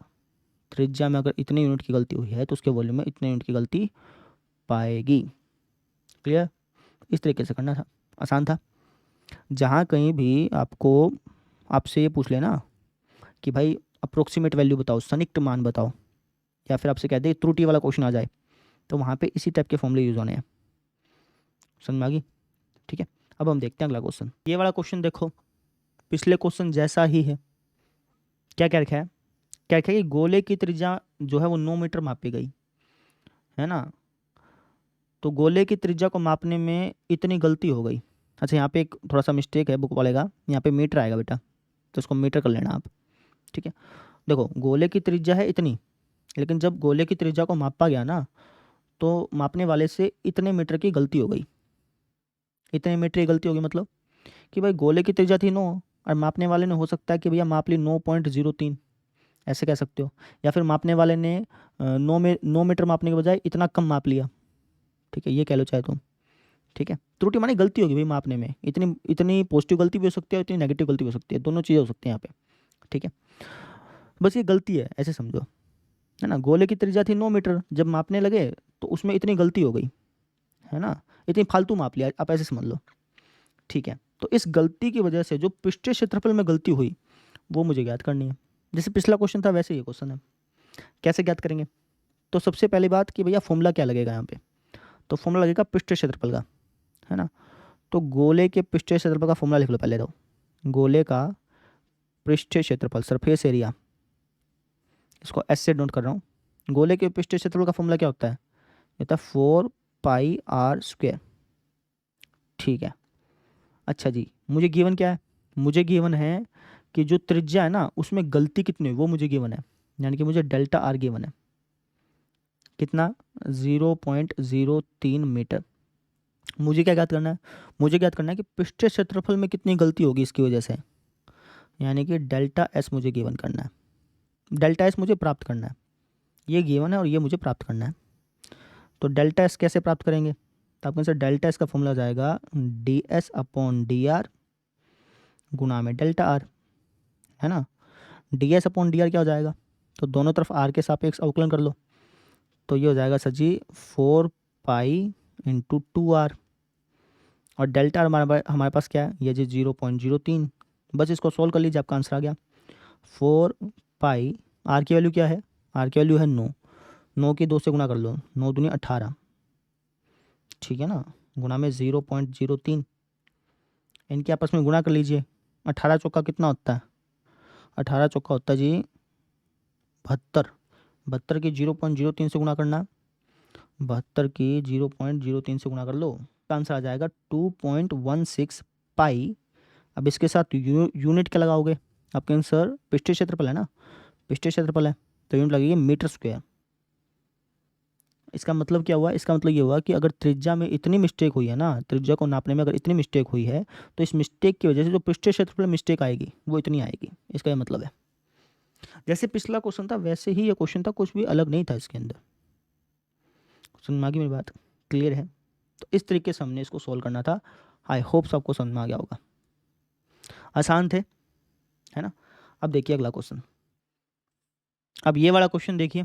त्रिज्या में अगर इतने यूनिट की गलती हुई है तो उसके वॉल्यूम में इतने यूनिट की गलती पाएगी। क्लियर? इस तरीके से करना था, आसान था। जहाँ कहीं भी आपको आपसे ये पूछ लेना कि भाई अप्रोक्सीमेट वैल्यू बताओ, सनिक्ट मान बताओ, या फिर आपसे कह दे त्रुटि वाला क्वेश्चन आ जाए, तो वहाँ पे इसी टाइप के फॉर्मूले यूज़ होने हैं। समझ में आ गई? ठीक है। अब हम देखते हैं अगला क्वेश्चन। ये वाला क्वेश्चन देखो, पिछले क्वेश्चन जैसा ही है। क्या क्या रखा है? क्या रखा है कि गोले की त्रिज्या जो है वो 9 मीटर मापी गई, है ना। तो गोले की त्रिज्या को मापने में इतनी गलती हो गई। अच्छा, यहाँ पे एक थोड़ा सा मिस्टेक है बुक वाले का, यहाँ पे मीटर आएगा बेटा, तो इसको मीटर कर लेना आप, ठीक है। देखो गोले की त्रिज्या है इतनी, लेकिन जब गोले की त्रिज्या को मापा गया ना तो मापने वाले से इतने मीटर की गलती हो गई। इतने मीटर की गलती होगी मतलब कि भाई गोले की त्रिज्या थी 9 और मापने वाले ने हो सकता है कि भैया माप ली 9.03, ऐसे कह सकते हो। या फिर मापने वाले ने 9 मीटर मापने के बजाय इतना कम माप लिया, ठीक है, ये कह लो चाहे तुम, ठीक है। त्रुटि मानी गलती होगी भाई मापने में, इतनी इतनी पॉजिटिव गलती भी हो सकती है, इतनी नेगेटिव गलती भी हो सकती है, दोनों चीज़ें हो सकती हैं यहाँ पे, ठीक है। बस ये गलती है, ऐसे समझो, है ना। गोले की त्रिज्या थी 9 मीटर, जब मापने लगे तो उसमें इतनी गलती हो गई, है ना, इतनी फालतू माप लिया, आप ऐसे समझ लो, ठीक है। तो इस गलती की वजह से जो पृष्ठीय क्षेत्रफल में गलती हुई वो मुझे ज्ञात करनी है। जैसे पिछला क्वेश्चन था वैसे ये क्वेश्चन है। कैसे ज्ञात करेंगे? तो सबसे पहली बात कि भैया फॉर्मूला क्या लगेगा यहाँ पे? तो फॉर्मूला लगेगा पृष्ठीय क्षेत्रफल का, है ना। तो गोले के पृष्ठीय क्षेत्रफल का फॉर्मूला लिख लो पहले। तो गोले का पृष्ठीय क्षेत्रफल, सरफेस एरिया, इसको एस से नोट कर रहा हूँ। गोले के पृष्ठीय क्षेत्रफल का फॉर्मूला क्या होता है? ये होता है 4πr², ठीक है। अच्छा जी, मुझे गिवन क्या है? मुझे गिवन है कि जो त्रिज्या है ना उसमें गलती कितनी हुई वो मुझे गिवन है, यानी कि मुझे डेल्टा आर गिवन है। कितना? 0.03 मीटर। मुझे क्या ज्ञात करना है? मुझे ज्ञात करना है कि पृष्ठीय क्षेत्रफल में कितनी गलती होगी इसकी वजह से, यानी कि डेल्टा एस मुझे गिवन करना है। डेल्टा एस मुझे प्राप्त करना है, ये गिवन है और ये मुझे प्राप्त करना है। तो डेल्टा एस कैसे प्राप्त करेंगे? तो आपके आंसर डेल्टा एस का फॉर्मूला हो जाएगा D S upon d r गुणा में डेल्टा आर, है ना। D S upon d r क्या हो जाएगा? तो दोनों तरफ आर के सापेक्ष अवकलन कर लो, तो ये हो जाएगा सर जी 4 पाई इंटू 2r, और डेल्टा आर हमारे पास क्या है? ये जी 0.03। बस इसको सोल्व कर लीजिए, आपका आंसर आ गया 4 पाई। आर की वैल्यू क्या है? आर की वैल्यू है 9, 9 की 2 से गुना कर लो, 9 दूनी 18, ठीक है ना, गुना में 0.03, इनके आपस में गुना कर लीजिए। 18 चौका कितना होता है? 18 चौका होता है जी 72, 72 की 0.03 से गुना करना, 72 की 0.03 से गुना कर लो, आंसर आ जाएगा 2.16 पाई। अब इसके साथ यूनिट क्या लगाओगे? आपके आंसर पृष्ठीय क्षेत्रफल है ना, पृष्ठीय क्षेत्रफल है, तो यूनिट लगेगी मीटर स्क्वायर। इसका मतलब क्या हुआ? इसका मतलब ये हुआ कि अगर त्रिज्या में इतनी मिस्टेक हुई है ना, त्रिज्या को नापने में अगर इतनी मिस्टेक हुई है, तो इस मिस्टेक की वजह से जो पृष्ठीय क्षेत्रफल में मिस्टेक आएगी वो इतनी आएगी, इसका ये मतलब है। जैसे पिछला क्वेश्चन था वैसे ही ये क्वेश्चन था, कुछ भी अलग नहीं था इसके अंदर। समझ में आ गई मेरी बात? क्लियर है? तो इस तरीके से हमने इसको सॉल्व करना था। आई होप सबको समझ में आ गया होगा, आसान थे, है ना। अब देखिए अगला क्वेश्चन। अब ये वाला क्वेश्चन देखिए,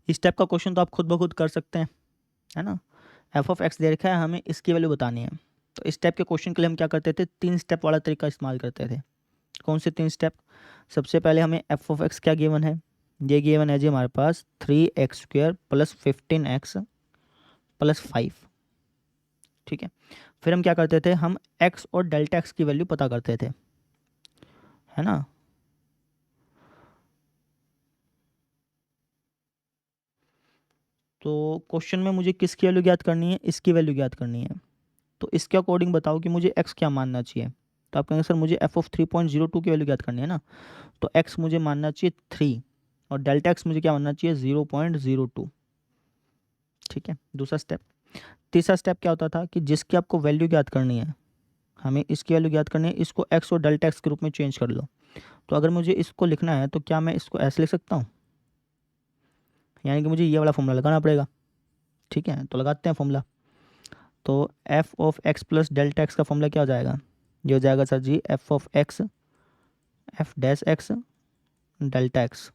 इस टाइप का क्वेश्चन तो आप खुद ब खुद कर सकते हैं, है ना। एफ ऑफ एक्स दे रखा है, हमें इसकी वैल्यू बतानी है। तो इस टाइप के क्वेश्चन के लिए हम क्या करते थे? 3 स्टेप वाला तरीका इस्तेमाल करते थे। कौन से 3 स्टेप? सबसे पहले हमें एफ ऑफ एक्स क्या गिवन है? ये गिवन है जी हमारे पास 3x² प्लस 15x प्लस 5, ठीक है। फिर हम क्या करते थे? हम x और डेल्टा एक्स की वैल्यू पता करते थे, है ना। तो क्वेश्चन में मुझे किसकी वैल्यू ज्ञात करनी है? इसकी वैल्यू ज्ञात करनी है। तो इसके अकॉर्डिंग बताओ कि मुझे x क्या मानना चाहिए। तो आप कहेंगे सर मुझे एफ ऑफ 3.02 की वैल्यू ज्ञात करनी है ना, तो x मुझे मानना चाहिए 3 और डेल्टा एक्स मुझे क्या मानना चाहिए? 0.02, ठीक है। दूसरा स्टेप। तीसरा स्टेप क्या होता था कि जिसकी आपको वैल्यू ज्ञात करनी है, हमें इसकी वैल्यू ज्ञात करनी है, इसको x और डेल्टा एक्स के रूप में चेंज कर लो। तो अगर मुझे इसको लिखना है तो क्या मैं इसको ऐसे लिख सकता हूँ? यानी कि मुझे ये वाला फॉर्मूला लगाना पड़ेगा, ठीक है। तो लगाते हैं फॉर्मूला। तो f of x plus delta x का फॉर्मूला क्या हो जाएगा? ये हो जाएगा sir ji f of x f dash x delta x.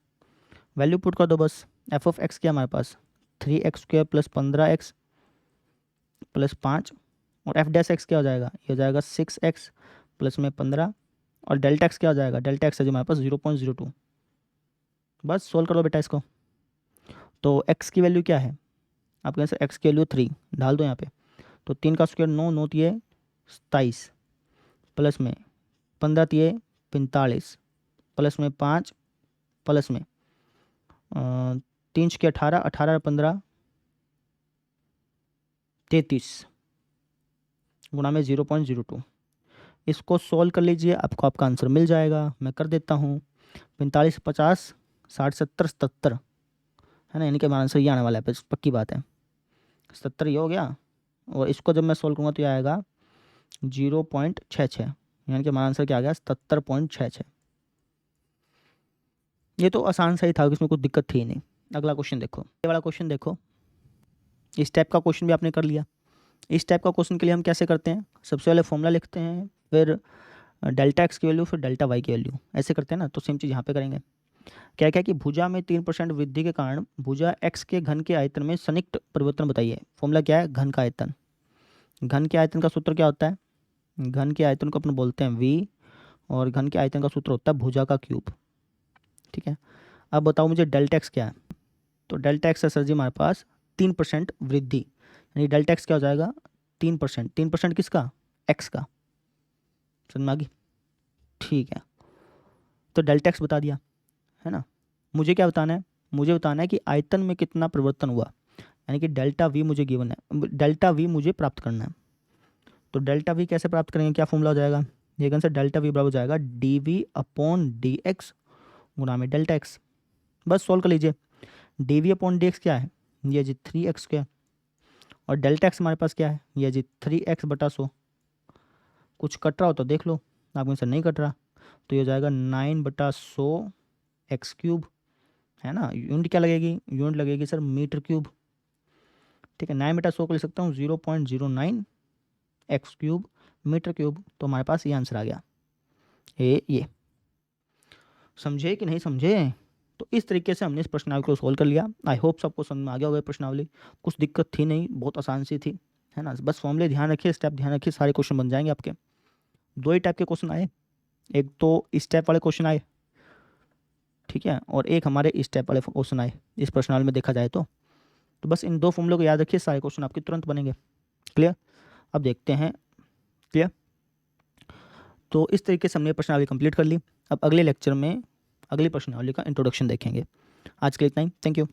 Value put कर दो बस। एफ ऑफ एक्स क्या हमारे पास? 3x² प्लस 15x प्लस 5, और एफ डैश एक्स क्या हो जाएगा? ये हो जाएगा 6x प्लस में 15, और डेल्टा एक्स क्या हो जाएगा? डेल्टा एक्स है जो हमारे पास 0.02। बस सोल्व कर लो बेटा इसको। तो x की वैल्यू क्या है? आपके यहाँ से x की वैल्यू 3 डाल दो यहाँ पे। तो 3 का स्क्वायर 9, 9 तिये 27 प्लस में 15 तिये 45 प्लस में 5 प्लस में 3 के 18, 18 15 33 गुणा में 0.02। इसको सोल्व कर लीजिए, आपको आपका आंसर मिल जाएगा। मैं कर देता हूँ 45 50 60 70 77, है ना। यानी कि हमारा आंसर ये आने वाला है, पक्की बात है 77 ये हो गया। और इसको जब मैं सोल्व करूँगा तो ये आएगा 0.66, यानी कि हमारा आंसर क्या आ गया? 77.66। ये तो आसान सा ही था, इसमें कुछ दिक्कत थी नहीं। अगला क्वेश्चन देखो, ये वाला क्वेश्चन देखो। इस टाइप का क्वेश्चन भी आपने कर लिया। इस टाइप का क्वेश्चन के लिए हम कैसे करते हैं? सबसे पहले फॉर्मूला लिखते हैं, फिर डेल्टा एक्स की वैल्यू, फिर डेल्टा वाई की वैल्यू, ऐसे करते हैं ना। तो सेम चीज़ यहाँ पे करेंगे। क्या क्या कि भुजा में 3% वृद्धि के कारण भुजा एक्स के घन के आयतन में संयुक्त परिवर्तन बताइए। फॉर्मूला क्या है? घन का आयतन। घन के आयतन का सूत्र क्या होता है? घन के आयतन को अपन बोलते हैं v, और घन के आयतन का सूत्र होता है भुजा का क्यूब, ठीक है। अब बताओ मुझे डेल्टा एक्स क्या है? तो डेल्टा एक्स है सर जी हमारे पास 3% वृद्धि, यानी डेल्टा एक्स क्या हो जाएगा? 3%। 3% किसका? एक्स का। समझ में आ गई? ठीक है, तो डेल्टा एक्स बता दिया, है ना। मुझे क्या बताना है? मुझे बताना है कि आयतन में कितना परिवर्तन हुआ, यानी कि डेल्टा वी मुझे गिवन है, डेल्टा वी मुझे प्राप्त करना है। तो डेल्टा वी कैसे प्राप्त करेंगे? क्या फॉर्मूला हो जाएगा? ये आंसर डेल्टा वी बराबर हो जाएगा d we upon D x गुणा में डेल्टा एक्स। बस सॉल्व कर लीजिए। D we upon D x क्या है? ये जी 3x², और डेल्टा एक्स हमारे पास क्या है? ये जी 3x/100। कुछ कट रहा हो तो देख लो, आपके आंसर नहीं कट रहा तो ये हो जाएगा 9/100 x³ है ना। यूनिट क्या लगेगी? यूनिट लगेगी सर मीटर क्यूब, ठीक है, 9 मीटर स्क्वायर को लिख सकता हूँ 0.09 एक्स क्यूब मीटर क्यूब। तो हमारे पास ये आंसर आ गया ये समझे कि नहीं समझे? तो इस तरीके से हमने इस प्रश्नावली को सोल्व कर लिया। आई होप सबको समझ में आ गया होगा प्रश्नावली, कुछ दिक्कत थी नहीं, बहुत आसान सी थी, है ना। बस फॉर्मूले ध्यान रखिए, स्टेप ध्यान रखिए, सारे क्वेश्चन बन जाएंगे आपके। 2 ही टाइप के क्वेश्चन आए, एक तो स्टेप वाले क्वेश्चन आए, ठीक है, और एक हमारे स्टेप वाले क्वेश्चन आए इस प्रश्नावली में देखा जाए तो बस इन 2 फॉर्मूलों को याद रखिए, सारे क्वेश्चन आपके तुरंत बनेंगे। क्लियर? अब देखते हैं। क्लियर? तो इस तरीके से हमने प्रश्नावली कंप्लीट कर ली। अब अगले लेक्चर में अगली प्रश्नावली का इंट्रोडक्शन देखेंगे। आज के लिए इतना ही। Thank you.